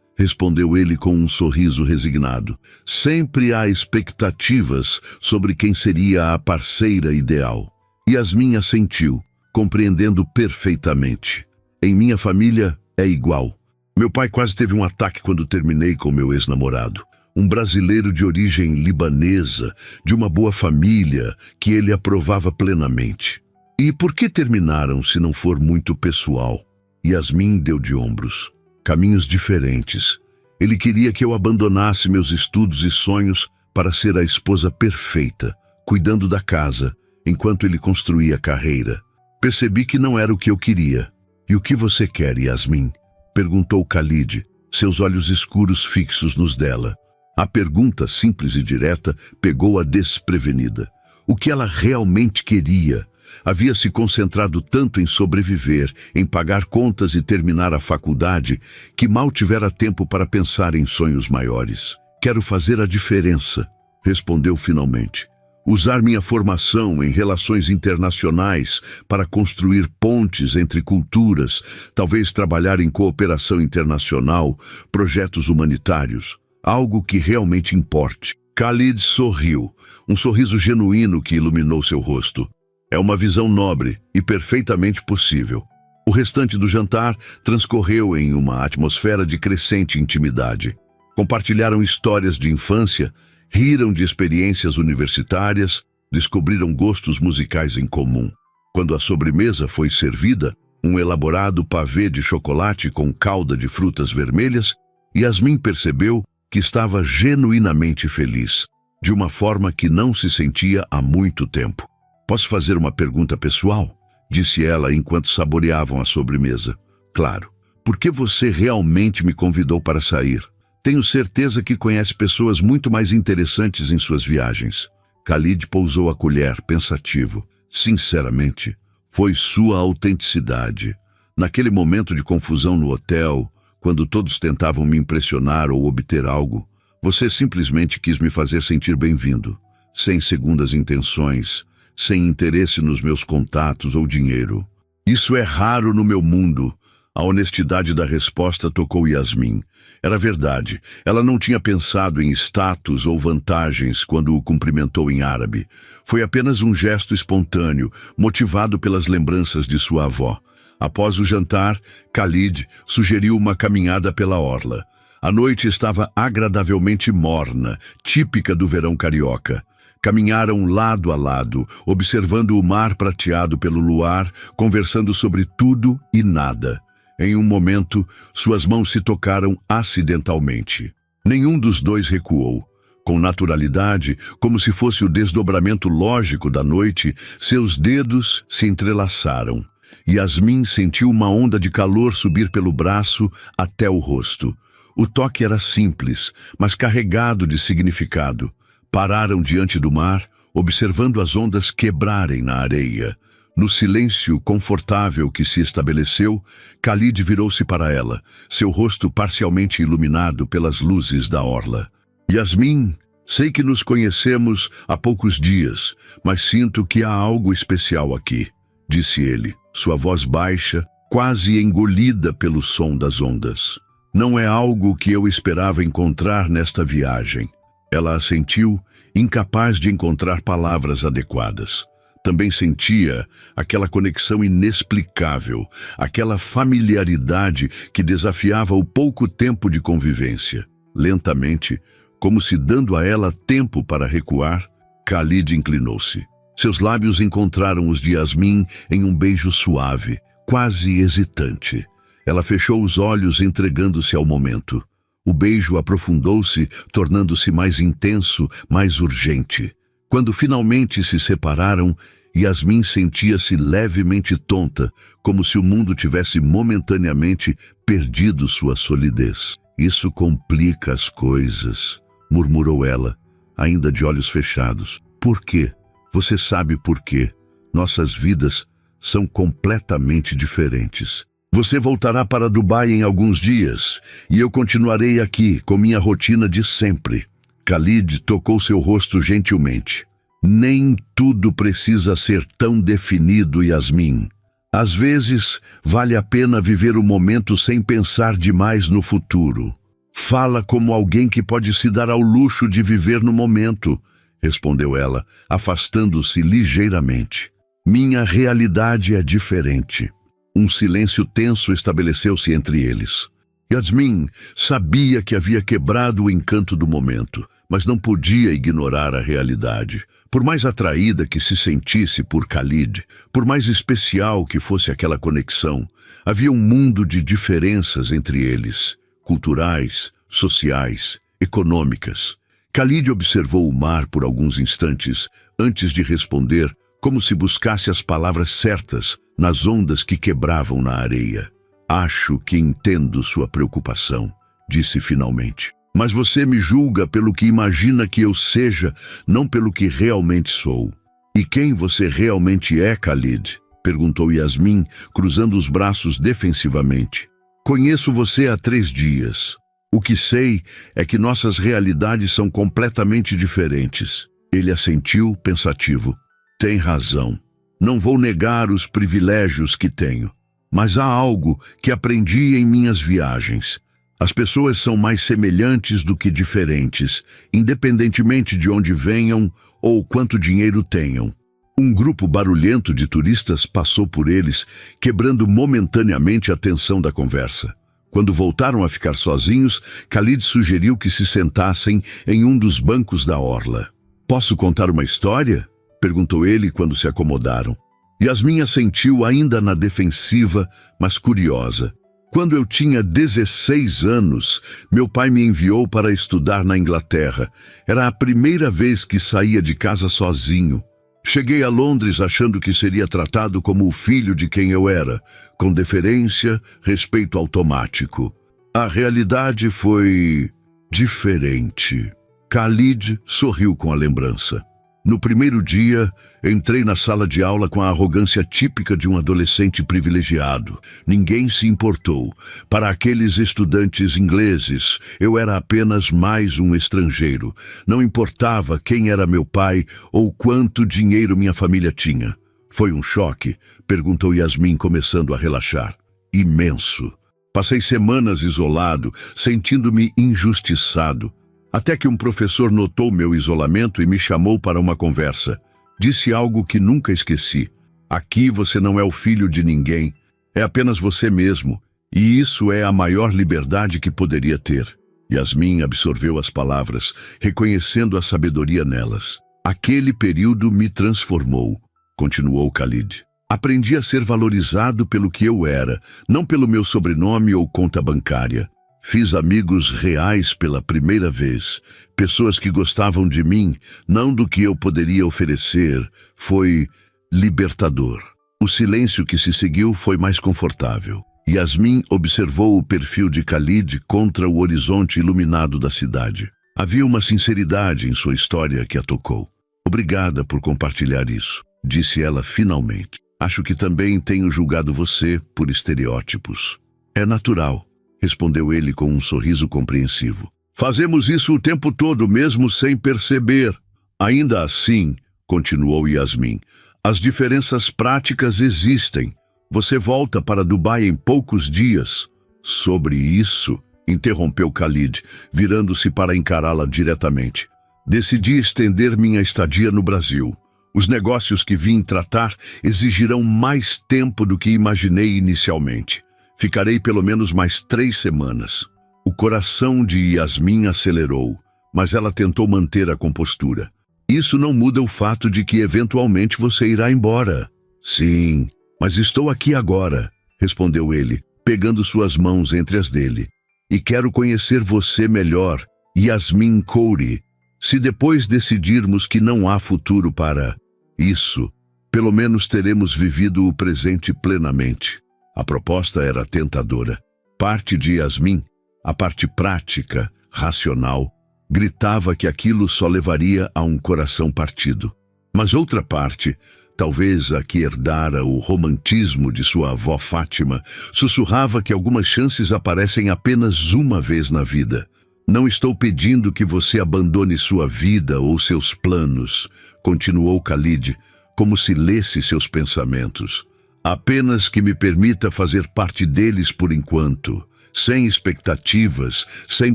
respondeu ele com um sorriso resignado. Sempre há expectativas sobre quem seria a parceira ideal. Yasmin assentiu, compreendendo perfeitamente. Em minha família é igual. Meu pai quase teve um ataque quando terminei com meu ex-namorado. Um brasileiro de origem libanesa, de uma boa família, que ele aprovava plenamente. E por que terminaram se não for muito pessoal? Yasmin deu de ombros. Caminhos diferentes. Ele queria que eu abandonasse meus estudos e sonhos para ser a esposa perfeita, cuidando da casa, enquanto ele construía a carreira. Percebi que não era o que eu queria. E o que você quer, Yasmin? Perguntou Khalid, seus olhos escuros fixos nos dela. A pergunta, simples e direta, pegou-a desprevenida. O que ela realmente queria? Havia se concentrado tanto em sobreviver, em pagar contas e terminar a faculdade, que mal tivera tempo para pensar em sonhos maiores. Quero fazer a diferença, respondeu finalmente. Usar minha formação em relações internacionais para construir pontes entre culturas, talvez trabalhar em cooperação internacional, projetos humanitários, algo que realmente importe. Khalid sorriu, um sorriso genuíno que iluminou seu rosto. É uma visão nobre e perfeitamente possível. O restante do jantar transcorreu em uma atmosfera de crescente intimidade. Compartilharam histórias de infância, riram de experiências universitárias, descobriram gostos musicais em comum. Quando a sobremesa foi servida, um elaborado pavê de chocolate com calda de frutas vermelhas, Yasmin percebeu que estava genuinamente feliz, de uma forma que não se sentia há muito tempo. Posso fazer uma pergunta pessoal? Disse ela enquanto saboreavam a sobremesa. Claro. Por que você realmente me convidou para sair? Tenho certeza que conhece pessoas muito mais interessantes em suas viagens. Khalid pousou a colher, pensativo. Sinceramente, foi sua autenticidade. Naquele momento de confusão no hotel, quando todos tentavam me impressionar ou obter algo, você simplesmente quis me fazer sentir bem-vindo, sem segundas intenções, sem interesse nos meus contatos ou dinheiro. Isso é raro no meu mundo. A honestidade da resposta tocou Yasmin. Era verdade. Ela não tinha pensado em status ou vantagens quando o cumprimentou em árabe. Foi apenas um gesto espontâneo, motivado pelas lembranças de sua avó. Após o jantar, Khalid sugeriu uma caminhada pela orla. A noite estava agradavelmente morna, típica do verão carioca. Caminharam lado a lado, observando o mar prateado pelo luar, conversando sobre tudo e nada. Em um momento, suas mãos se tocaram acidentalmente. Nenhum dos dois recuou. Com naturalidade, como se fosse o desdobramento lógico da noite, seus dedos se entrelaçaram. Yasmin sentiu uma onda de calor subir pelo braço até o rosto. O toque era simples, mas carregado de significado. Pararam diante do mar, observando as ondas quebrarem na areia. No silêncio confortável que se estabeleceu, Khalid virou-se para ela, seu rosto parcialmente iluminado pelas luzes da orla. Yasmin, sei que nos conhecemos há poucos dias, mas sinto que há algo especial aqui, disse ele, sua voz baixa, quase engolida pelo som das ondas. Não é algo que eu esperava encontrar nesta viagem. Ela assentiu, incapaz de encontrar palavras adequadas. Também sentia aquela conexão inexplicável, aquela familiaridade que desafiava o pouco tempo de convivência. Lentamente, como se dando a ela tempo para recuar, Khalid inclinou-se. Seus lábios encontraram os de Yasmin em um beijo suave, quase hesitante. Ela fechou os olhos, entregando-se ao momento. O beijo aprofundou-se, tornando-se mais intenso, mais urgente. Quando finalmente se separaram, Yasmin sentia-se levemente tonta, como se o mundo tivesse momentaneamente perdido sua solidez. Isso complica as coisas, murmurou ela, ainda de olhos fechados. Por quê? Você sabe por quê? Nossas vidas são completamente diferentes. Você voltará para Dubai em alguns dias, e eu continuarei aqui com minha rotina de sempre. Khalid tocou seu rosto gentilmente. Nem tudo precisa ser tão definido, Yasmin. Às vezes, vale a pena viver o momento sem pensar demais no futuro. Fala como alguém que pode se dar ao luxo de viver no momento, respondeu ela, afastando-se ligeiramente. Minha realidade é diferente. Um silêncio tenso estabeleceu-se entre eles. Yasmin sabia que havia quebrado o encanto do momento, mas não podia ignorar a realidade. Por mais atraída que se sentisse por Khalid, por mais especial que fosse aquela conexão, havia um mundo de diferenças entre eles, culturais, sociais, econômicas. Khalid observou o mar por alguns instantes antes de responder, como se buscasse as palavras certas nas ondas que quebravam na areia. Acho que entendo sua preocupação, disse finalmente. Mas você me julga pelo que imagina que eu seja, não pelo que realmente sou. E quem você realmente é, Khalid? Perguntou Yasmin, cruzando os braços defensivamente. Conheço você há 3 dias. O que sei é que nossas realidades são completamente diferentes. Ele assentiu, pensativo. Tem razão. Não vou negar os privilégios que tenho. Mas há algo que aprendi em minhas viagens. As pessoas são mais semelhantes do que diferentes, independentemente de onde venham ou quanto dinheiro tenham. Um grupo barulhento de turistas passou por eles, quebrando momentaneamente a tensão da conversa. Quando voltaram a ficar sozinhos, Khalid sugeriu que se sentassem em um dos bancos da orla. Posso contar uma história? Perguntou ele quando se acomodaram. Yasmin assentiu ainda na defensiva, mas curiosa. Quando eu tinha 16 anos, meu pai me enviou para estudar na Inglaterra. Era a primeira vez que saía de casa sozinho. Cheguei a Londres achando que seria tratado como o filho de quem eu era, com deferência, respeito automático. A realidade foi diferente. Khalid sorriu com a lembrança. No primeiro dia, entrei na sala de aula com a arrogância típica de um adolescente privilegiado. Ninguém se importou. Para aqueles estudantes ingleses, eu era apenas mais um estrangeiro. Não importava quem era meu pai ou quanto dinheiro minha família tinha. Foi um choque? Perguntou Yasmin, começando a relaxar. Imenso. Passei semanas isolado, sentindo-me injustiçado. Até que um professor notou meu isolamento e me chamou para uma conversa. Disse algo que nunca esqueci. Aqui você não é o filho de ninguém. É apenas você mesmo. E isso é a maior liberdade que poderia ter. Yasmin absorveu as palavras, reconhecendo a sabedoria nelas. Aquele período me transformou, continuou Khalid. Aprendi a ser valorizado pelo que eu era, não pelo meu sobrenome ou conta bancária. Fiz amigos reais pela primeira vez, pessoas que gostavam de mim, não do que eu poderia oferecer. Foi libertador. O silêncio que se seguiu foi mais confortável. Yasmin observou o perfil de Khalid contra o horizonte iluminado da cidade. Havia uma sinceridade em sua história que a tocou. Obrigada por compartilhar isso, disse ela finalmente. Acho que também tenho julgado você por estereótipos. É natural, respondeu ele com um sorriso compreensivo. Fazemos isso o tempo todo, mesmo sem perceber. Ainda assim, continuou Yasmin, as diferenças práticas existem. Você volta para Dubai em poucos dias. Sobre isso, interrompeu Khalid, virando-se para encará-la diretamente. Decidi estender minha estadia no Brasil. Os negócios que vim tratar exigirão mais tempo do que imaginei inicialmente. Ficarei pelo menos mais 3 semanas. O coração de Yasmin acelerou, mas ela tentou manter a compostura. Isso não muda o fato de que eventualmente você irá embora. Sim, mas estou aqui agora, respondeu ele, pegando suas mãos entre as dele. E quero conhecer você melhor, Yasmin Khoury. Se depois decidirmos que não há futuro para isso, pelo menos teremos vivido o presente plenamente. A proposta era tentadora. Parte de Yasmin, a parte prática, racional, gritava que aquilo só levaria a um coração partido. Mas outra parte, talvez a que herdara o romantismo de sua avó Fátima, sussurrava que algumas chances aparecem apenas uma vez na vida. Não estou pedindo que você abandone sua vida ou seus planos, continuou Khalid, como se lesse seus pensamentos. Apenas que me permita fazer parte deles por enquanto, sem expectativas, sem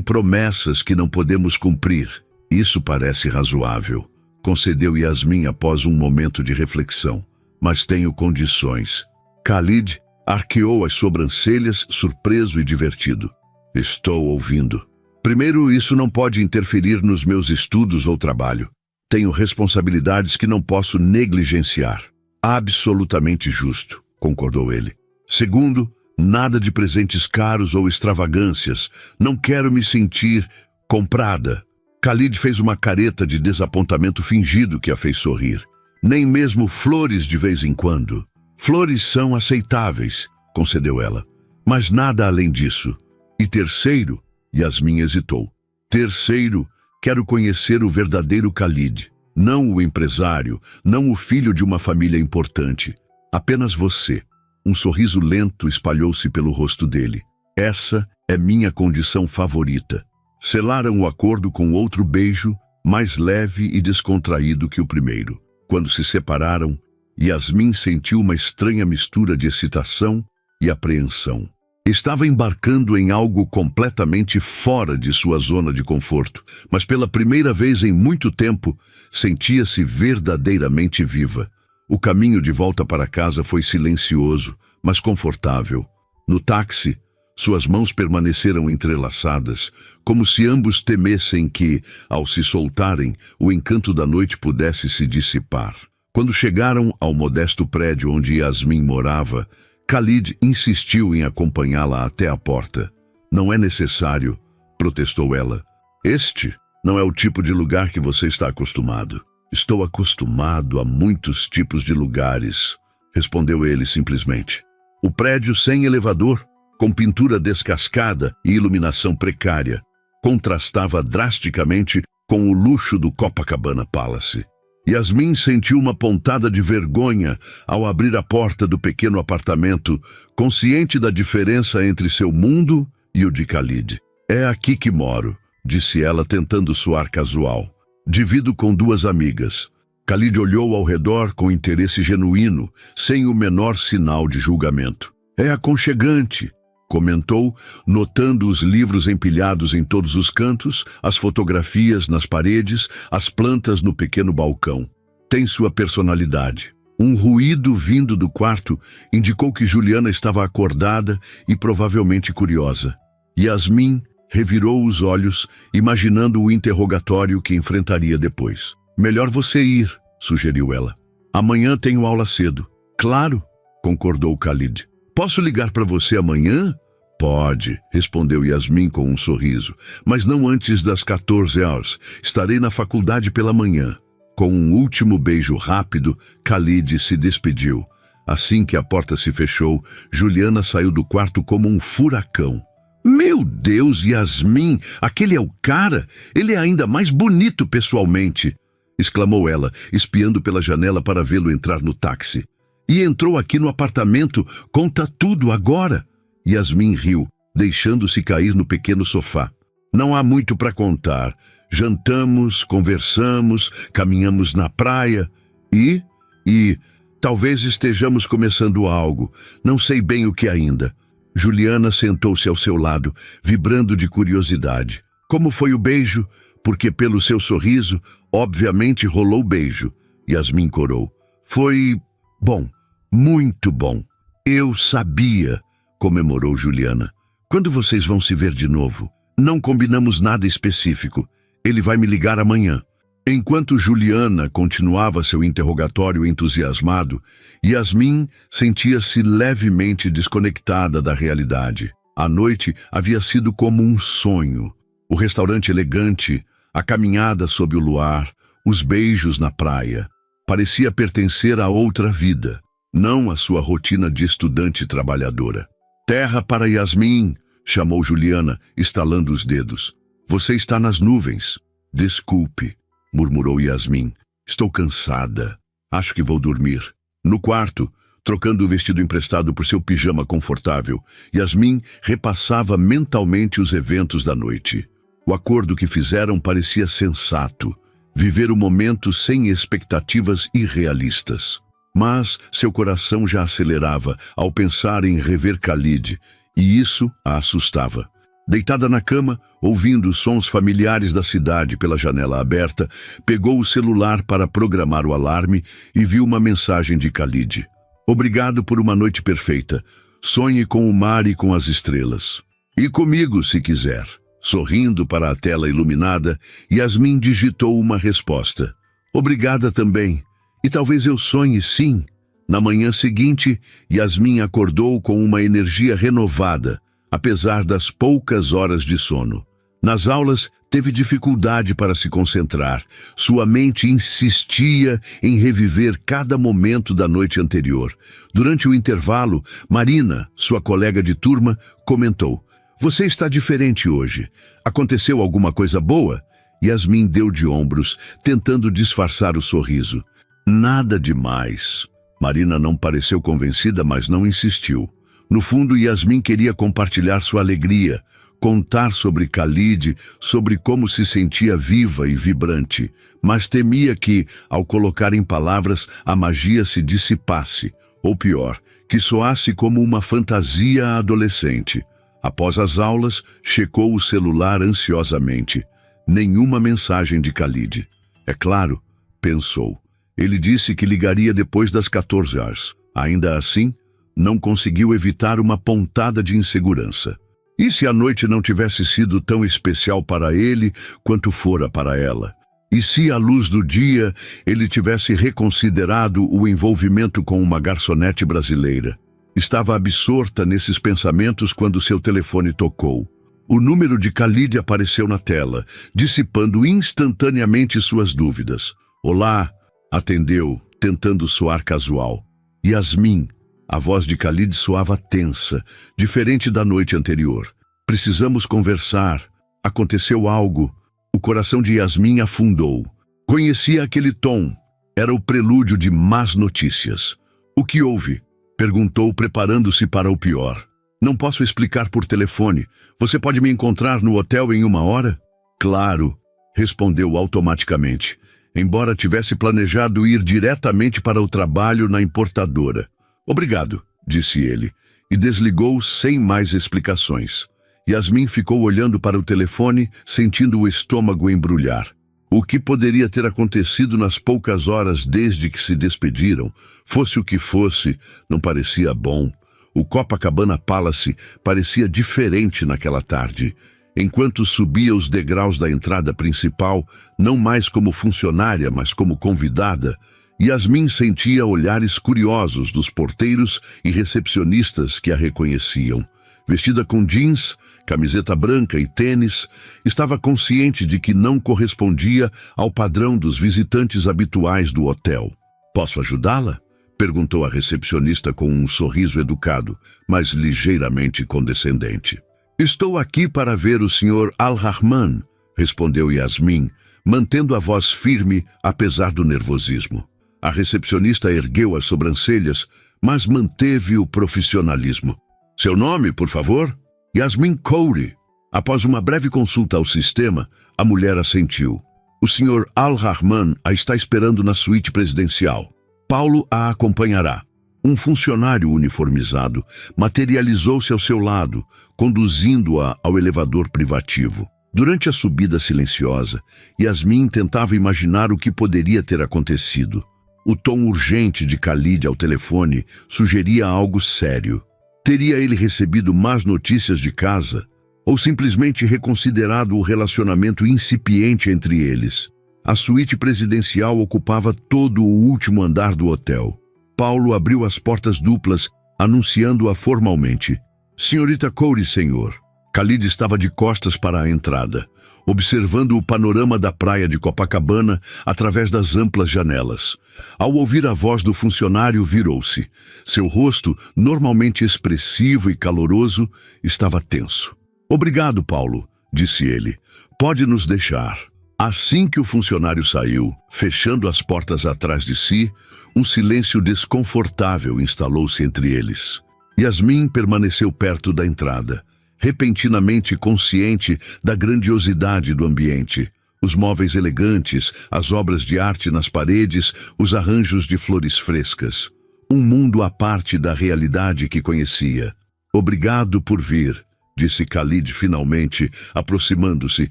promessas que não podemos cumprir. Isso parece razoável, concedeu Yasmin após um momento de reflexão. Mas tenho condições. Khalid arqueou as sobrancelhas, surpreso e divertido. Estou ouvindo. Primeiro, isso não pode interferir nos meus estudos ou trabalho. Tenho responsabilidades que não posso negligenciar. Absolutamente justo, concordou ele. Segundo, nada de presentes caros ou extravagâncias. Não quero me sentir comprada. Khalid fez uma careta de desapontamento fingido que a fez sorrir. Nem mesmo flores de vez em quando. Flores são aceitáveis, concedeu ela. Mas nada além disso. E terceiro, Yasmin hesitou. Terceiro, quero conhecer o verdadeiro Khalid. Não o empresário, não o filho de uma família importante. Apenas você. Um sorriso lento espalhou-se pelo rosto dele. Essa é minha condição favorita. Selaram o acordo com outro beijo, mais leve e descontraído que o primeiro. Quando se separaram, Yasmin sentiu uma estranha mistura de excitação e apreensão. Estava embarcando em algo completamente fora de sua zona de conforto, mas pela primeira vez em muito tempo, sentia-se verdadeiramente viva. O caminho de volta para casa foi silencioso, mas confortável. No táxi, suas mãos permaneceram entrelaçadas, como se ambos temessem que, ao se soltarem, o encanto da noite pudesse se dissipar. Quando chegaram ao modesto prédio onde Yasmin morava, Khalid insistiu em acompanhá-la até a porta. Não é necessário, protestou ela. Este não é o tipo de lugar que você está acostumado. Estou acostumado a muitos tipos de lugares, respondeu ele simplesmente. O prédio sem elevador, com pintura descascada e iluminação precária, contrastava drasticamente com o luxo do Copacabana Palace. Yasmin sentiu uma pontada de vergonha ao abrir a porta do pequeno apartamento, consciente da diferença entre seu mundo e o de Khalid. É aqui que moro, disse ela tentando soar casual. Divido com 2 amigas. Khalid olhou ao redor com interesse genuíno, sem o menor sinal de julgamento. É aconchegante, comentou, notando os livros empilhados em todos os cantos, as fotografias nas paredes, as plantas no pequeno balcão. Tem sua personalidade. Um ruído vindo do quarto indicou que Juliana estava acordada e provavelmente curiosa. Yasmin revirou os olhos, imaginando o interrogatório que enfrentaria depois. Melhor você ir, sugeriu ela. Amanhã tenho aula cedo. Claro, concordou Khalid. Posso ligar para você amanhã? Pode, respondeu Yasmin com um sorriso, mas não antes das 14 horas. Estarei na faculdade pela manhã. Com um último beijo rápido, Khalid se despediu. Assim que a porta se fechou, Juliana saiu do quarto como um furacão. Meu Deus, Yasmin, aquele é o cara? Ele é ainda mais bonito pessoalmente, exclamou ela, espiando pela janela para vê-lo entrar no táxi. E entrou aqui no apartamento, conta tudo agora. Yasmin riu, deixando-se cair no pequeno sofá. Não há muito para contar. Jantamos, conversamos, caminhamos na praia e talvez estejamos começando algo. Não sei bem o que ainda. Juliana sentou-se ao seu lado, vibrando de curiosidade. Como foi o beijo? Porque pelo seu sorriso, obviamente rolou beijo. Yasmin corou. Foi bom, muito bom. Eu sabia, comemorou Juliana. Quando vocês vão se ver de novo? Não combinamos nada específico. Ele vai me ligar amanhã. Enquanto Juliana continuava seu interrogatório entusiasmado, Yasmin sentia-se levemente desconectada da realidade. A noite havia sido como um sonho. O restaurante elegante, a caminhada sob o luar, os beijos na praia. Parecia pertencer a outra vida, não à sua rotina de estudante trabalhadora. "Terra para Yasmin", chamou Juliana, estalando os dedos. "Você está nas nuvens." "Desculpe", murmurou Yasmin. "Estou cansada. Acho que vou dormir." No quarto, trocando o vestido emprestado por seu pijama confortável, Yasmin repassava mentalmente os eventos da noite. O acordo que fizeram parecia sensato. Viver o momento sem expectativas irrealistas. Mas seu coração já acelerava ao pensar em rever Khalid, e isso a assustava. Deitada na cama, ouvindo os sons familiares da cidade pela janela aberta, pegou o celular para programar o alarme e viu uma mensagem de Khalid. "Obrigado por uma noite perfeita. Sonhe com o mar e com as estrelas. E comigo, se quiser." Sorrindo para a tela iluminada, Yasmin digitou uma resposta. "Obrigada também. E talvez eu sonhe sim." Na manhã seguinte, Yasmin acordou com uma energia renovada, apesar das poucas horas de sono. Nas aulas, teve dificuldade para se concentrar. Sua mente insistia em reviver cada momento da noite anterior. Durante o intervalo, Marina, sua colega de turma, comentou: "Você está diferente hoje. Aconteceu alguma coisa boa?" Yasmin deu de ombros, tentando disfarçar o sorriso. "Nada demais." Marina não pareceu convencida, mas não insistiu. No fundo, Yasmin queria compartilhar sua alegria, contar sobre Khalid, sobre como se sentia viva e vibrante, mas temia que, ao colocar em palavras, a magia se dissipasse, ou pior, que soasse como uma fantasia adolescente. Após as aulas, checou o celular ansiosamente. Nenhuma mensagem de Khalid. "É claro", pensou. Ele disse que ligaria depois das 14 horas. Ainda assim, não conseguiu evitar uma pontada de insegurança. E se a noite não tivesse sido tão especial para ele quanto fora para ela? E se, à luz do dia, ele tivesse reconsiderado o envolvimento com uma garçonete brasileira? Estava absorta nesses pensamentos quando seu telefone tocou. O número de Khalid apareceu na tela, dissipando instantaneamente suas dúvidas. "Olá", atendeu, tentando soar casual. "Yasmin." A voz de Khalid soava tensa, diferente da noite anterior. "Precisamos conversar. Aconteceu algo." O coração de Yasmin afundou. Conhecia aquele tom. Era o prelúdio de más notícias. "O que houve?" perguntou, preparando-se para o pior. "Não posso explicar por telefone. Você pode me encontrar no hotel em 1 hora?" "Claro", respondeu automaticamente, embora tivesse planejado ir diretamente para o trabalho na importadora. "Obrigado", disse ele, e desligou sem mais explicações. Yasmin ficou olhando para o telefone, sentindo o estômago embrulhar. O que poderia ter acontecido nas poucas horas desde que se despediram? Fosse o que fosse, não parecia bom. O Copacabana Palace parecia diferente naquela tarde. Enquanto subia os degraus da entrada principal, não mais como funcionária, mas como convidada, Yasmin sentia olhares curiosos dos porteiros e recepcionistas que a reconheciam. Vestida com jeans, camiseta branca e tênis, estava consciente de que não correspondia ao padrão dos visitantes habituais do hotel. "Posso ajudá-la?" perguntou a recepcionista com um sorriso educado, mas ligeiramente condescendente. "Estou aqui para ver o Sr. Al-Rahman", respondeu Yasmin, mantendo a voz firme apesar do nervosismo. A recepcionista ergueu as sobrancelhas, mas manteve o profissionalismo. "Seu nome, por favor?" "Yasmin Khoury." Após uma breve consulta ao sistema, a mulher assentiu. "O Sr. Al-Rahman a está esperando na suíte presidencial. Paulo a acompanhará." Um funcionário uniformizado materializou-se ao seu lado, conduzindo-a ao elevador privativo. Durante a subida silenciosa, Yasmin tentava imaginar o que poderia ter acontecido. O tom urgente de Khalid ao telefone sugeria algo sério. Teria ele recebido más notícias de casa? Ou simplesmente reconsiderado o relacionamento incipiente entre eles? A suíte presidencial ocupava todo o último andar do hotel. Paulo abriu as portas duplas, anunciando-a formalmente. Senhorita Corey, senhor. Khalid estava de costas para a entrada, observando o panorama da praia de Copacabana através das amplas janelas. Ao ouvir a voz do funcionário, virou-se. Seu rosto, normalmente expressivo e caloroso, estava tenso. Obrigado, Paulo, disse ele. Pode nos deixar. Assim que o funcionário saiu, fechando as portas atrás de si, um silêncio desconfortável instalou-se entre eles. Yasmin permaneceu perto da entrada, repentinamente consciente da grandiosidade do ambiente. Os móveis elegantes, as obras de arte nas paredes, os arranjos de flores frescas. Um mundo à parte da realidade que conhecia. Obrigado por vir, disse Khalid finalmente, aproximando-se,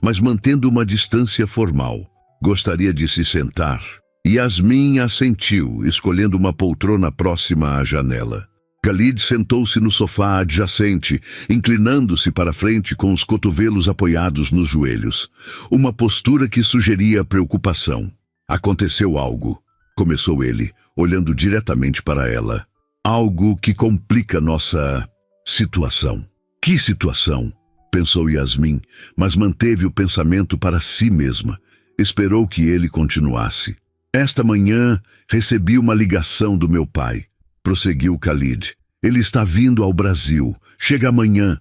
mas mantendo uma distância formal. Gostaria de se sentar. Yasmin assentiu, escolhendo uma poltrona próxima à janela. Khalid sentou-se no sofá adjacente, inclinando-se para frente com os cotovelos apoiados nos joelhos. Uma postura que sugeria preocupação. Aconteceu algo, começou ele, olhando diretamente para ela. Algo que complica nossa situação. Que situação? Pensou Yasmin, mas manteve o pensamento para si mesma. Esperou que ele continuasse. Esta manhã recebi uma ligação do meu pai. Prosseguiu Khalid. Ele está vindo ao Brasil. Chega amanhã.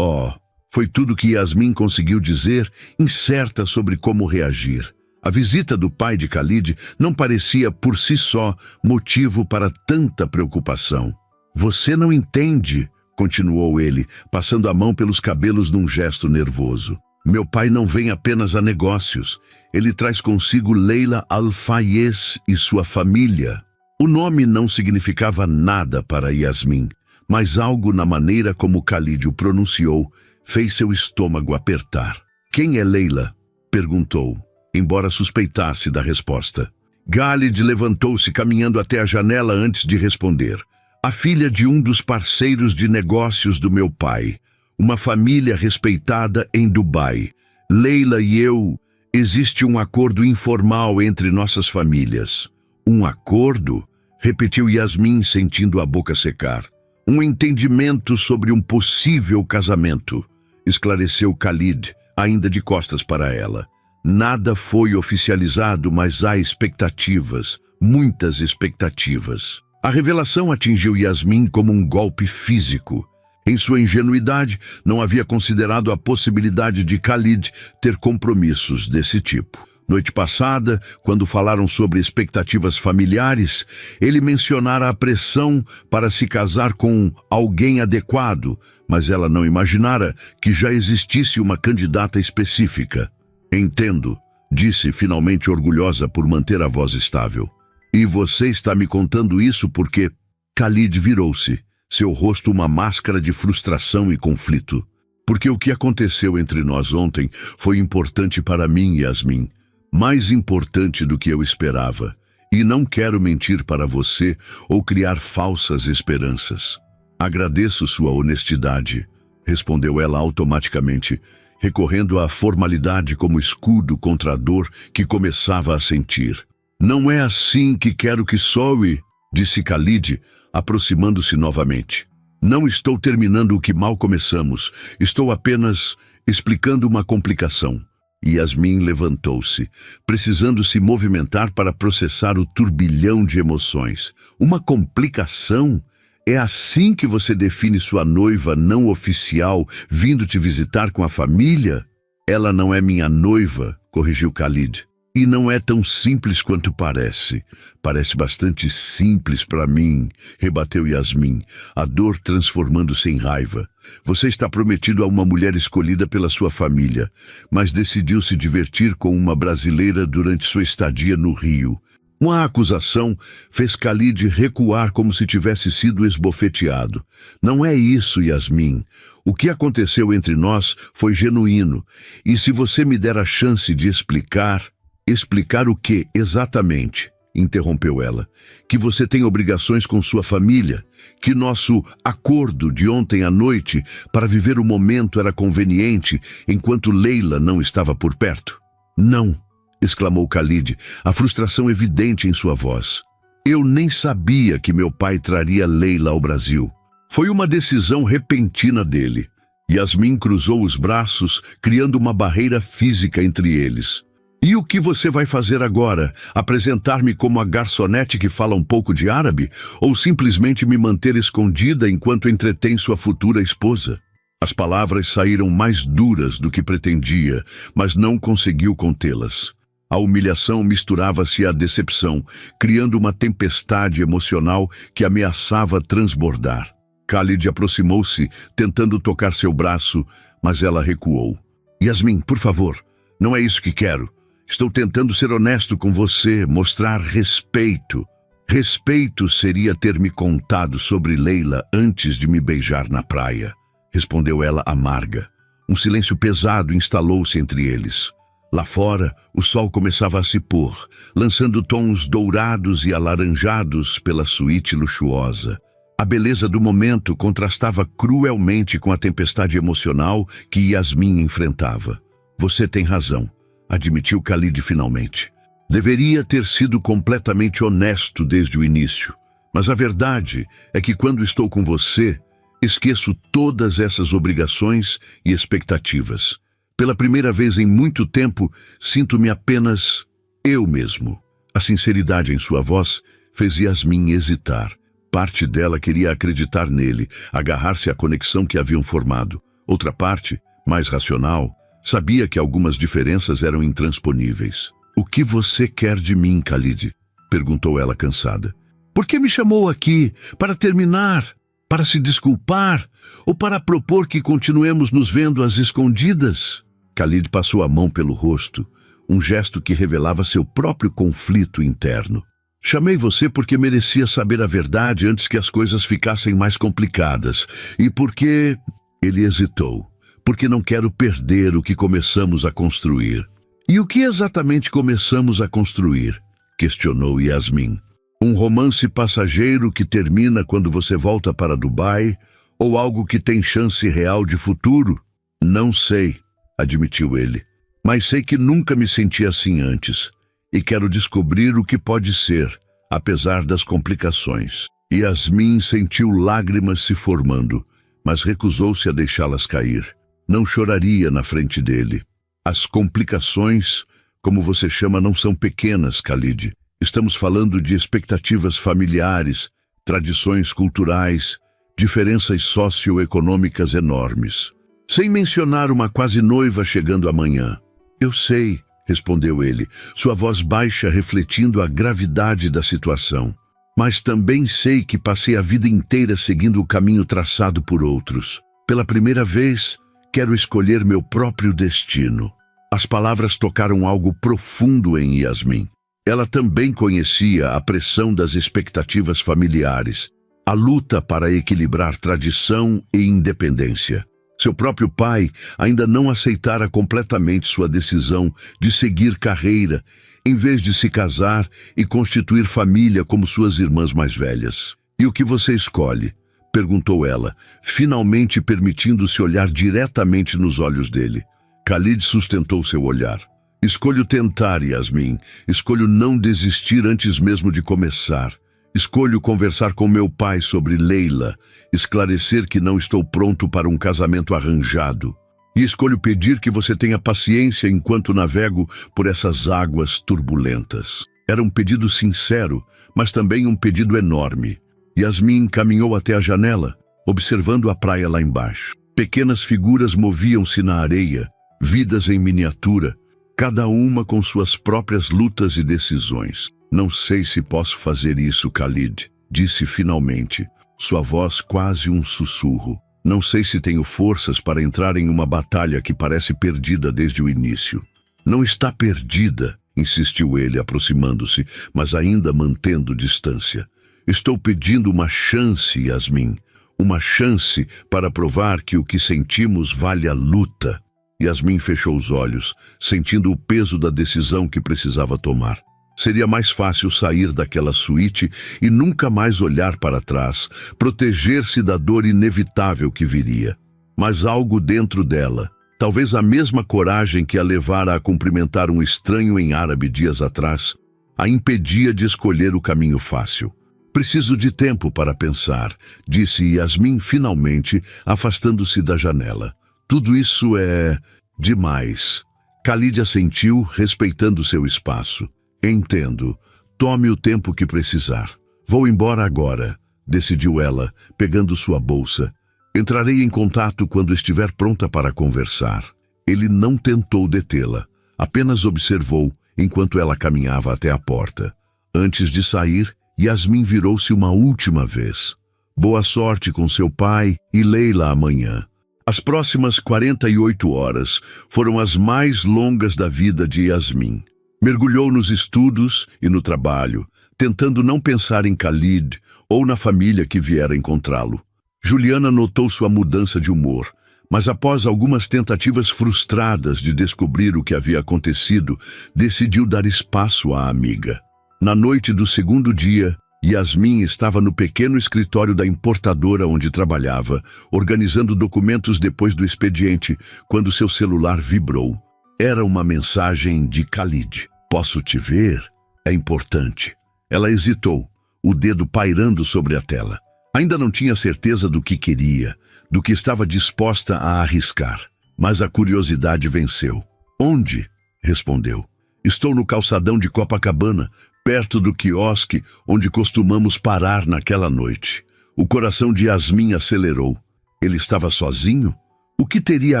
Foi tudo que Yasmin conseguiu dizer, incerta sobre como reagir. A visita do pai de Khalid não parecia por si só motivo para tanta preocupação. Você não entende, continuou ele, passando a mão pelos cabelos num gesto nervoso. Meu pai não vem apenas a negócios. Ele traz consigo Leila Al-Fayez e sua família. O nome não significava nada para Yasmin, mas algo na maneira como Khalid o pronunciou fez seu estômago apertar. Quem é Leila? Perguntou, embora suspeitasse da resposta. Khalid levantou-se caminhando até a janela antes de responder. A filha de um dos parceiros de negócios do meu pai. Uma família respeitada em Dubai. Leila e eu, existe um acordo informal entre nossas famílias. Um acordo? Repetiu Yasmin, sentindo a boca secar. Um entendimento sobre um possível casamento, esclareceu Khalid, ainda de costas para ela. Nada foi oficializado, mas há expectativas, muitas expectativas. A revelação atingiu Yasmin como um golpe físico. Em sua ingenuidade, não havia considerado a possibilidade de Khalid ter compromissos desse tipo. Noite passada, quando falaram sobre expectativas familiares, ele mencionara a pressão para se casar com alguém adequado, mas ela não imaginara que já existisse uma candidata específica. Entendo, disse finalmente orgulhosa por manter a voz estável. E você está me contando isso porque... Khalid virou-se, seu rosto uma máscara de frustração e conflito. Porque o que aconteceu entre nós ontem foi importante para mim, Yasmin. Mais importante do que eu esperava, e não quero mentir para você ou criar falsas esperanças. Agradeço sua honestidade, respondeu ela automaticamente, recorrendo à formalidade como escudo contra a dor que começava a sentir. Não é assim que quero que soe, disse Khalid, aproximando-se novamente. Não estou terminando o que mal começamos, estou apenas explicando uma complicação. Yasmin levantou-se, precisando se movimentar para processar o turbilhão de emoções. Uma complicação? É assim que você define sua noiva não oficial vindo te visitar com a família? Ela não é minha noiva, corrigiu Khalid. E não é tão simples quanto parece. Parece bastante simples para mim, rebateu Yasmin, a dor transformando-se em raiva. Você está prometido a uma mulher escolhida pela sua família, mas decidiu se divertir com uma brasileira durante sua estadia no Rio. Uma acusação fez Khalid recuar como se tivesse sido esbofeteado. Não é isso, Yasmin. O que aconteceu entre nós foi genuíno. E se você me der a chance de explicar... Explicar o que, exatamente? Interrompeu ela. Que você tem obrigações com sua família, que nosso acordo de ontem à noite para viver o momento era conveniente enquanto Leila não estava por perto. Não, exclamou Khalid, a frustração evidente em sua voz. Eu nem sabia que meu pai traria Leila ao Brasil. Foi uma decisão repentina dele. Yasmin cruzou os braços, criando uma barreira física entre eles. E o que você vai fazer agora? Apresentar-me como a garçonete que fala um pouco de árabe? Ou simplesmente me manter escondida enquanto entretém sua futura esposa? As palavras saíram mais duras do que pretendia, mas não conseguiu contê-las. A humilhação misturava-se à decepção, criando uma tempestade emocional que ameaçava transbordar. Khalid aproximou-se, tentando tocar seu braço, mas ela recuou. Yasmin, por favor, não é isso que quero. Estou tentando ser honesto com você, mostrar respeito. Respeito seria ter me contado sobre Leila antes de me beijar na praia, respondeu ela amarga. Um silêncio pesado instalou-se entre eles. Lá fora, o sol começava a se pôr, lançando tons dourados e alaranjados pela suíte luxuosa. A beleza do momento contrastava cruelmente com a tempestade emocional que Yasmin enfrentava. Você tem razão, admitiu Khalid finalmente. Deveria ter sido completamente honesto desde o início, mas a verdade é que quando estou com você, esqueço todas essas obrigações e expectativas. Pela primeira vez em muito tempo, sinto-me apenas eu mesmo. A sinceridade em sua voz fez Yasmin hesitar. Parte dela queria acreditar nele, agarrar-se à conexão que haviam formado. Outra parte, mais racional, sabia que algumas diferenças eram intransponíveis. O que você quer de mim, Khalid? Perguntou ela cansada. Por que me chamou aqui? Para terminar? Para se desculpar? Ou para propor que continuemos nos vendo às escondidas? Khalid passou a mão pelo rosto, um gesto que revelava seu próprio conflito interno. Chamei você porque merecia saber a verdade antes que as coisas ficassem mais complicadas. E porque... Ele hesitou. Porque não quero perder o que começamos a construir. E o que exatamente começamos a construir? Questionou Yasmin. Um romance passageiro que termina quando você volta para Dubai? Ou algo que tem chance real de futuro? Não sei, admitiu ele. Mas sei que nunca me senti assim antes. E quero descobrir o que pode ser, apesar das complicações. Yasmin sentiu lágrimas se formando, mas recusou-se a deixá-las cair. Não choraria na frente dele. As complicações, como você chama, não são pequenas, Khalid. Estamos falando de expectativas familiares, tradições culturais, diferenças socioeconômicas enormes. Sem mencionar uma quase noiva chegando amanhã. Eu sei, respondeu ele, sua voz baixa refletindo a gravidade da situação. Mas também sei que passei a vida inteira seguindo o caminho traçado por outros. Pela primeira vez, quero escolher meu próprio destino. As palavras tocaram algo profundo em Yasmin. Ela também conhecia a pressão das expectativas familiares, a luta para equilibrar tradição e independência. Seu próprio pai ainda não aceitara completamente sua decisão de seguir carreira, em vez de se casar e constituir família como suas irmãs mais velhas. E o que você escolhe? Perguntou ela, finalmente permitindo-se olhar diretamente nos olhos dele. Khalid sustentou seu olhar. Escolho tentar, Yasmin. Escolho não desistir antes mesmo de começar. Escolho conversar com meu pai sobre Leila, esclarecer que não estou pronto para um casamento arranjado. E escolho pedir que você tenha paciência enquanto navego por essas águas turbulentas. Era um pedido sincero, mas também um pedido enorme. Yasmin caminhou até a janela, observando a praia lá embaixo. Pequenas figuras moviam-se na areia, vidas em miniatura, cada uma com suas próprias lutas e decisões. Não sei se posso fazer isso, Khalid, disse finalmente, sua voz quase um sussurro. Não sei se tenho forças para entrar em uma batalha que parece perdida desde o início. Não está perdida, insistiu ele, aproximando-se, mas ainda mantendo distância. Estou pedindo uma chance, Yasmin, uma chance para provar que o que sentimos vale a luta. Yasmin fechou os olhos, sentindo o peso da decisão que precisava tomar. Seria mais fácil sair daquela suíte e nunca mais olhar para trás, proteger-se da dor inevitável que viria. Mas algo dentro dela, talvez a mesma coragem que a levara a cumprimentar um estranho em árabe dias atrás, a impedia de escolher o caminho fácil. Preciso de tempo para pensar, disse Yasmin finalmente, afastando-se da janela. Tudo isso é demais. Khalid assentiu, respeitando seu espaço. Entendo. Tome o tempo que precisar. Vou embora agora, decidiu ela, pegando sua bolsa. Entrarei em contato quando estiver pronta para conversar. Ele não tentou detê-la, apenas observou enquanto ela caminhava até a porta. Antes de sair, Yasmin virou-se uma última vez. Boa sorte com seu pai e Leila amanhã. As próximas 48 horas foram as mais longas da vida de Yasmin. Mergulhou nos estudos e no trabalho, tentando não pensar em Khalid ou na família que viera encontrá-lo. Juliana notou sua mudança de humor, mas após algumas tentativas frustradas de descobrir o que havia acontecido, decidiu dar espaço à amiga. Na noite do segundo dia, Yasmin estava no pequeno escritório da importadora onde trabalhava, organizando documentos depois do expediente, quando seu celular vibrou. Era uma mensagem de Khalid. Posso te ver? É importante. Ela hesitou, o dedo pairando sobre a tela. Ainda não tinha certeza do que queria, do que estava disposta a arriscar. Mas a curiosidade venceu. Onde? Respondeu. Estou no calçadão de Copacabana, perto do quiosque onde costumamos parar naquela noite. O coração de Yasmin acelerou. Ele estava sozinho? O que teria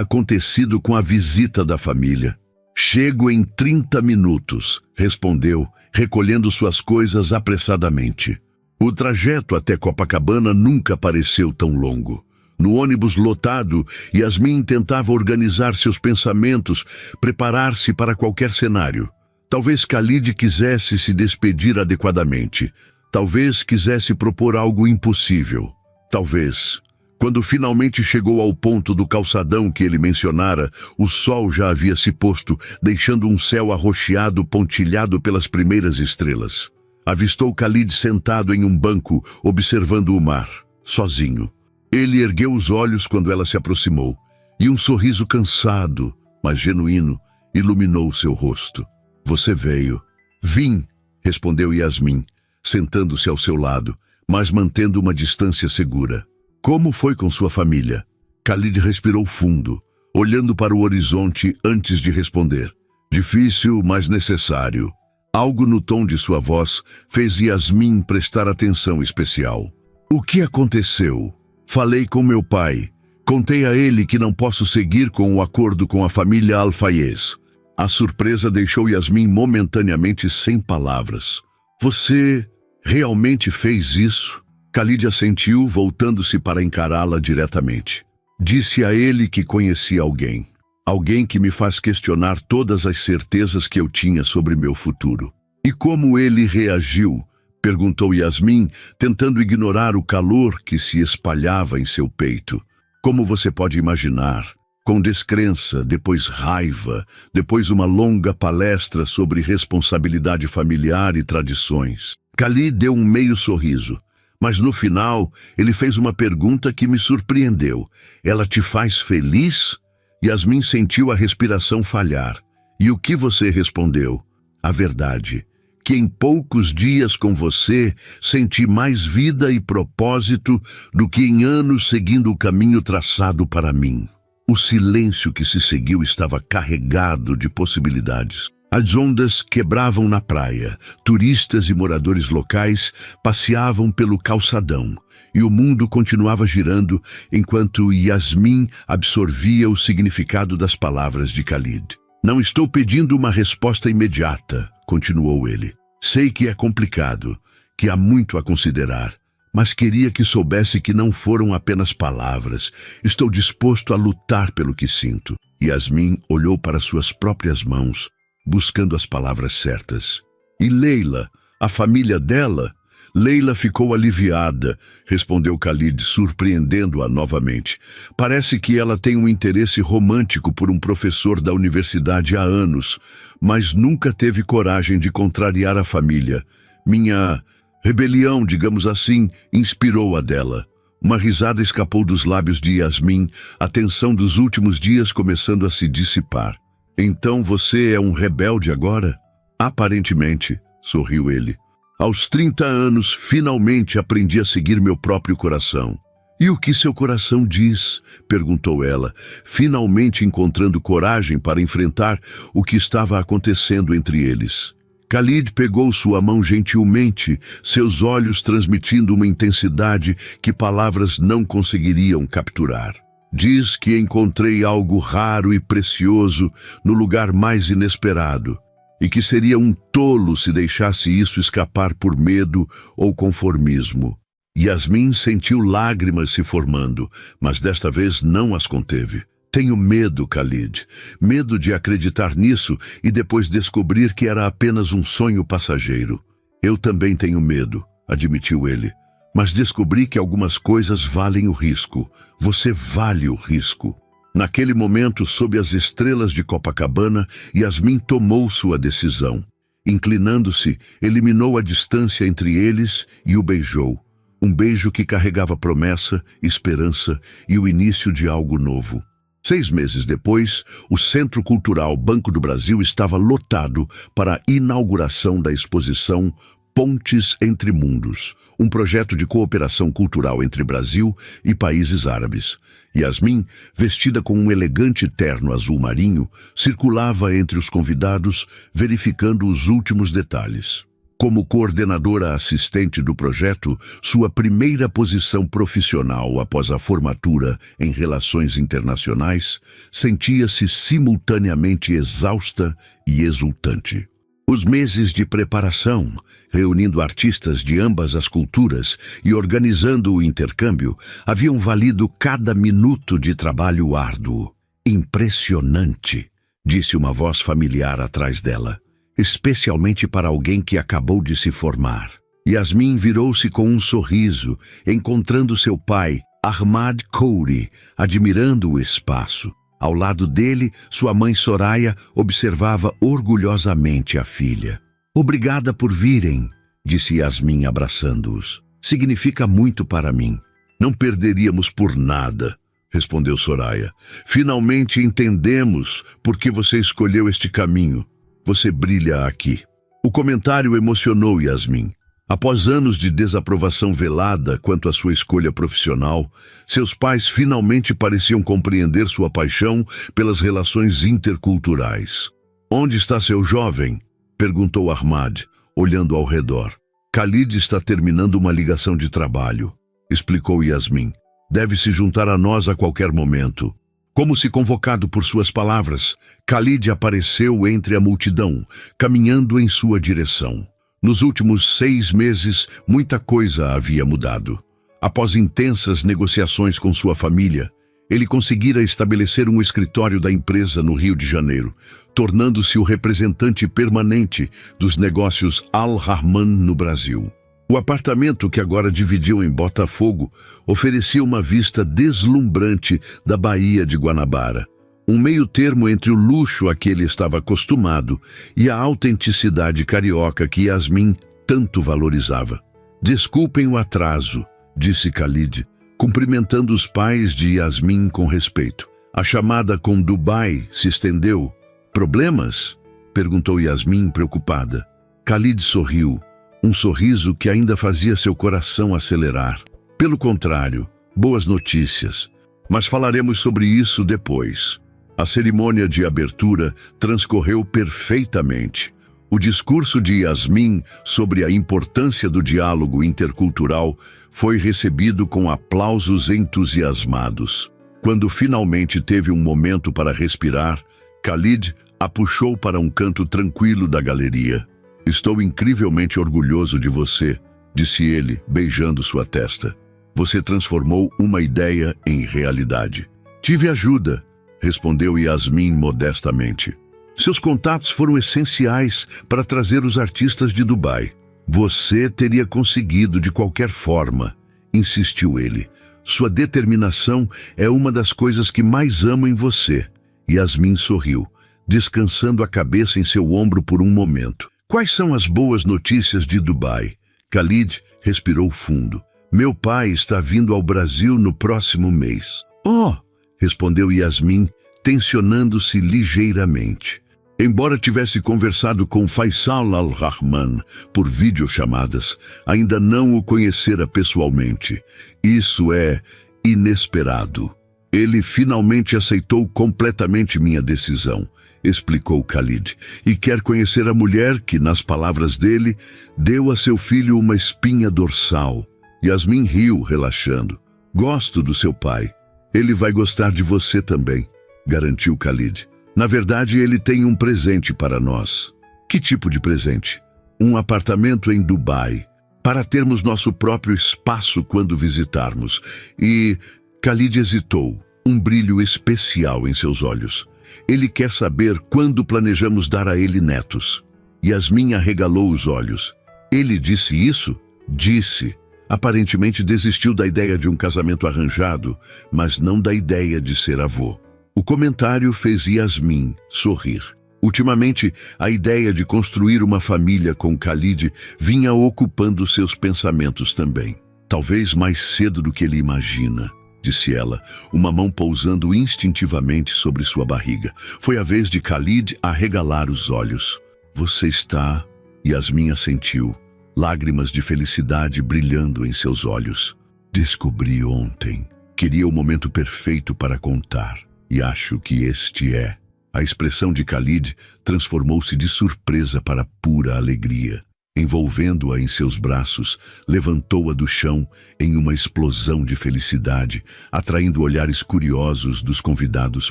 acontecido com a visita da família? Chego em 30 minutos, respondeu, recolhendo suas coisas apressadamente. O trajeto até Copacabana nunca pareceu tão longo. No ônibus lotado, Yasmin tentava organizar seus pensamentos, preparar-se para qualquer cenário. Talvez Khalid quisesse se despedir adequadamente. Talvez quisesse propor algo impossível. Talvez. Quando finalmente chegou ao ponto do calçadão que ele mencionara, o sol já havia se posto, deixando um céu arroxeado pontilhado pelas primeiras estrelas. Avistou Khalid sentado em um banco, observando o mar, sozinho. Ele ergueu os olhos quando ela se aproximou, e um sorriso cansado, mas genuíno, iluminou seu rosto. Você veio. Vim, respondeu Yasmin, sentando-se ao seu lado, mas mantendo uma distância segura. Como foi com sua família? Khalid respirou fundo, olhando para o horizonte antes de responder. Difícil, mas necessário. Algo no tom de sua voz fez Yasmin prestar atenção especial. O que aconteceu? Falei com meu pai. Contei a ele que não posso seguir com o acordo com a família Al-Fayez. A surpresa deixou Yasmin momentaneamente sem palavras. Você realmente fez isso? Khalid assentiu, voltando-se para encará-la diretamente. Disse a ele que conhecia alguém. Alguém que me faz questionar todas as certezas que eu tinha sobre meu futuro. E como ele reagiu? Perguntou Yasmin, tentando ignorar o calor que se espalhava em seu peito. Como você pode imaginar? Com descrença, depois raiva, depois uma longa palestra sobre responsabilidade familiar e tradições. Khalid deu um meio sorriso, mas no final ele fez uma pergunta que me surpreendeu. Ela te faz feliz? Yasmin sentiu a respiração falhar. E o que você respondeu? A verdade, que em poucos dias com você senti mais vida e propósito do que em anos seguindo o caminho traçado para mim. O silêncio que se seguiu estava carregado de possibilidades. As ondas quebravam na praia, turistas e moradores locais passeavam pelo calçadão, e o mundo continuava girando enquanto Yasmin absorvia o significado das palavras de Khalid. Não estou pedindo uma resposta imediata, continuou ele. Sei que é complicado, que há muito a considerar, mas queria que soubesse que não foram apenas palavras. Estou disposto a lutar pelo que sinto. Yasmin olhou para suas próprias mãos, buscando as palavras certas. E Leila, a família dela? Leila ficou aliviada, respondeu Khalid, surpreendendo-a novamente. Parece que ela tem um interesse romântico por um professor da universidade há anos, mas nunca teve coragem de contrariar a família. Minha rebelião, digamos assim, inspirou a dela. Uma risada escapou dos lábios de Yasmin, a tensão dos últimos dias começando a se dissipar. Então você é um rebelde agora? Aparentemente, sorriu ele. Aos 30 anos, finalmente aprendi a seguir meu próprio coração. E o que seu coração diz? Perguntou ela, finalmente encontrando coragem para enfrentar o que estava acontecendo entre eles. Khalid pegou sua mão gentilmente, seus olhos transmitindo uma intensidade que palavras não conseguiriam capturar. Diz que encontrei algo raro e precioso no lugar mais inesperado, e que seria um tolo se deixasse isso escapar por medo ou conformismo. Yasmin sentiu lágrimas se formando, mas desta vez não as conteve. Tenho medo, Khalid. Medo de acreditar nisso e depois descobrir que era apenas um sonho passageiro. Eu também tenho medo, admitiu ele. Mas descobri que algumas coisas valem o risco. Você vale o risco. Naquele momento, sob as estrelas de Copacabana, Yasmin tomou sua decisão. Inclinando-se, eliminou a distância entre eles e o beijou. Um beijo que carregava promessa, esperança e o início de algo novo. 6 meses depois, o Centro Cultural Banco do Brasil estava lotado para a inauguração da exposição Pontes entre Mundos, um projeto de cooperação cultural entre Brasil e países árabes. Yasmin, vestida com um elegante terno azul marinho, circulava entre os convidados, verificando os últimos detalhes. Como coordenadora assistente do projeto, sua primeira posição profissional após a formatura em relações internacionais, sentia-se simultaneamente exausta e exultante. Os meses de preparação, reunindo artistas de ambas as culturas e organizando o intercâmbio, haviam valido cada minuto de trabalho árduo. Impressionante, disse uma voz familiar atrás dela. Especialmente para alguém que acabou de se formar. Yasmin virou-se com um sorriso, encontrando seu pai, Ahmad Kouri, admirando o espaço. Ao lado dele, sua mãe Soraya observava orgulhosamente a filha. Obrigada por virem, disse Yasmin abraçando-os. Significa muito para mim. Não perderíamos por nada, respondeu Soraya. Finalmente entendemos por que você escolheu este caminho. Você brilha aqui. O comentário emocionou Yasmin. Após anos de desaprovação velada quanto à sua escolha profissional, seus pais finalmente pareciam compreender sua paixão pelas relações interculturais. Onde está seu jovem? Perguntou Ahmad, olhando ao redor. Khalid está terminando uma ligação de trabalho, explicou Yasmin. Deve se juntar a nós a qualquer momento. Como se convocado por suas palavras, Khalid apareceu entre a multidão, caminhando em sua direção. Nos últimos 6 meses, muita coisa havia mudado. Após intensas negociações com sua família, ele conseguira estabelecer um escritório da empresa no Rio de Janeiro, tornando-se o representante permanente dos negócios Al-Rahman no Brasil. O apartamento que agora dividiam em Botafogo oferecia uma vista deslumbrante da Baía de Guanabara, um meio termo entre o luxo a que ele estava acostumado e a autenticidade carioca que Yasmin tanto valorizava. Desculpem o atraso, disse Khalid, cumprimentando os pais de Yasmin com respeito. A chamada com Dubai se estendeu. Problemas? Perguntou Yasmin preocupada. Khalid sorriu. Um sorriso que ainda fazia seu coração acelerar. Pelo contrário, boas notícias. Mas falaremos sobre isso depois. A cerimônia de abertura transcorreu perfeitamente. O discurso de Yasmin sobre a importância do diálogo intercultural foi recebido com aplausos entusiasmados. Quando finalmente teve um momento para respirar, Khalid a puxou para um canto tranquilo da galeria. Estou incrivelmente orgulhoso de você, disse ele, beijando sua testa. Você transformou uma ideia em realidade. Tive ajuda, respondeu Yasmin modestamente. Seus contatos foram essenciais para trazer os artistas de Dubai. Você teria conseguido de qualquer forma, insistiu ele. Sua determinação é uma das coisas que mais amo em você. Yasmin sorriu, descansando a cabeça em seu ombro por um momento. Quais são as boas notícias de Dubai? Khalid respirou fundo. Meu pai está vindo ao Brasil no próximo mês. Oh, respondeu Yasmin, tensionando-se ligeiramente. Embora tivesse conversado com Faisal Al-Rahman por videochamadas, ainda não o conhecera pessoalmente. Isso é inesperado. Ele finalmente aceitou completamente minha decisão, explicou Khalid, e quer conhecer a mulher que, nas palavras dele, deu a seu filho uma espinha dorsal. Yasmin riu, relaxando. Gosto do seu pai. Ele vai gostar de você também, garantiu Khalid. Na verdade, ele tem um presente para nós. Que tipo de presente? Um apartamento em Dubai, para termos nosso próprio espaço quando visitarmos. E Khalid hesitou, um brilho especial em seus olhos. Ele quer saber quando planejamos dar a ele netos. Yasmin arregalou os olhos. Ele disse isso? Disse. Aparentemente desistiu da ideia de um casamento arranjado, mas não da ideia de ser avô. O comentário fez Yasmin sorrir. Ultimamente, a ideia de construir uma família com Khalid vinha ocupando seus pensamentos também. Talvez mais cedo do que ele imagina, disse ela, uma mão pousando instintivamente sobre sua barriga. Foi a vez de Khalid arregalar os olhos. Você está... Yasmin assentiu, lágrimas de felicidade brilhando em seus olhos. Descobri ontem. Queria o momento perfeito para contar. E acho que este é. A expressão de Khalid transformou-se de surpresa para pura alegria. Envolvendo-a em seus braços, levantou-a do chão em uma explosão de felicidade, atraindo olhares curiosos dos convidados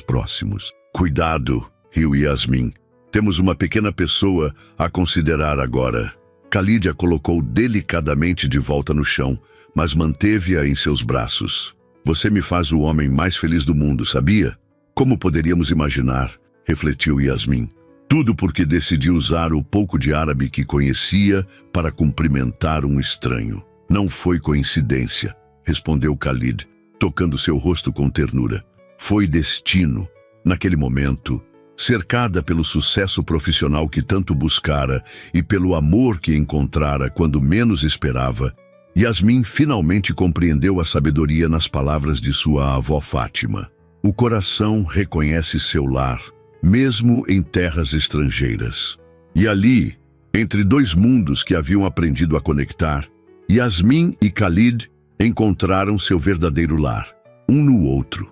próximos. Cuidado, riu Yasmin. Temos uma pequena pessoa a considerar agora. Khalid a colocou delicadamente de volta no chão, mas manteve-a em seus braços. Você me faz o homem mais feliz do mundo, sabia? Como poderíamos imaginar, refletiu Yasmin. Tudo porque decidi usar o pouco de árabe que conhecia para cumprimentar um estranho. Não foi coincidência, respondeu Khalid, tocando seu rosto com ternura. Foi destino. Naquele momento, cercada pelo sucesso profissional que tanto buscara e pelo amor que encontrara quando menos esperava, Yasmin finalmente compreendeu a sabedoria nas palavras de sua avó Fátima. O coração reconhece seu lar, mesmo em terras estrangeiras. E ali, entre dois mundos que haviam aprendido a conectar, Yasmin e Khalid encontraram seu verdadeiro lar, um no outro.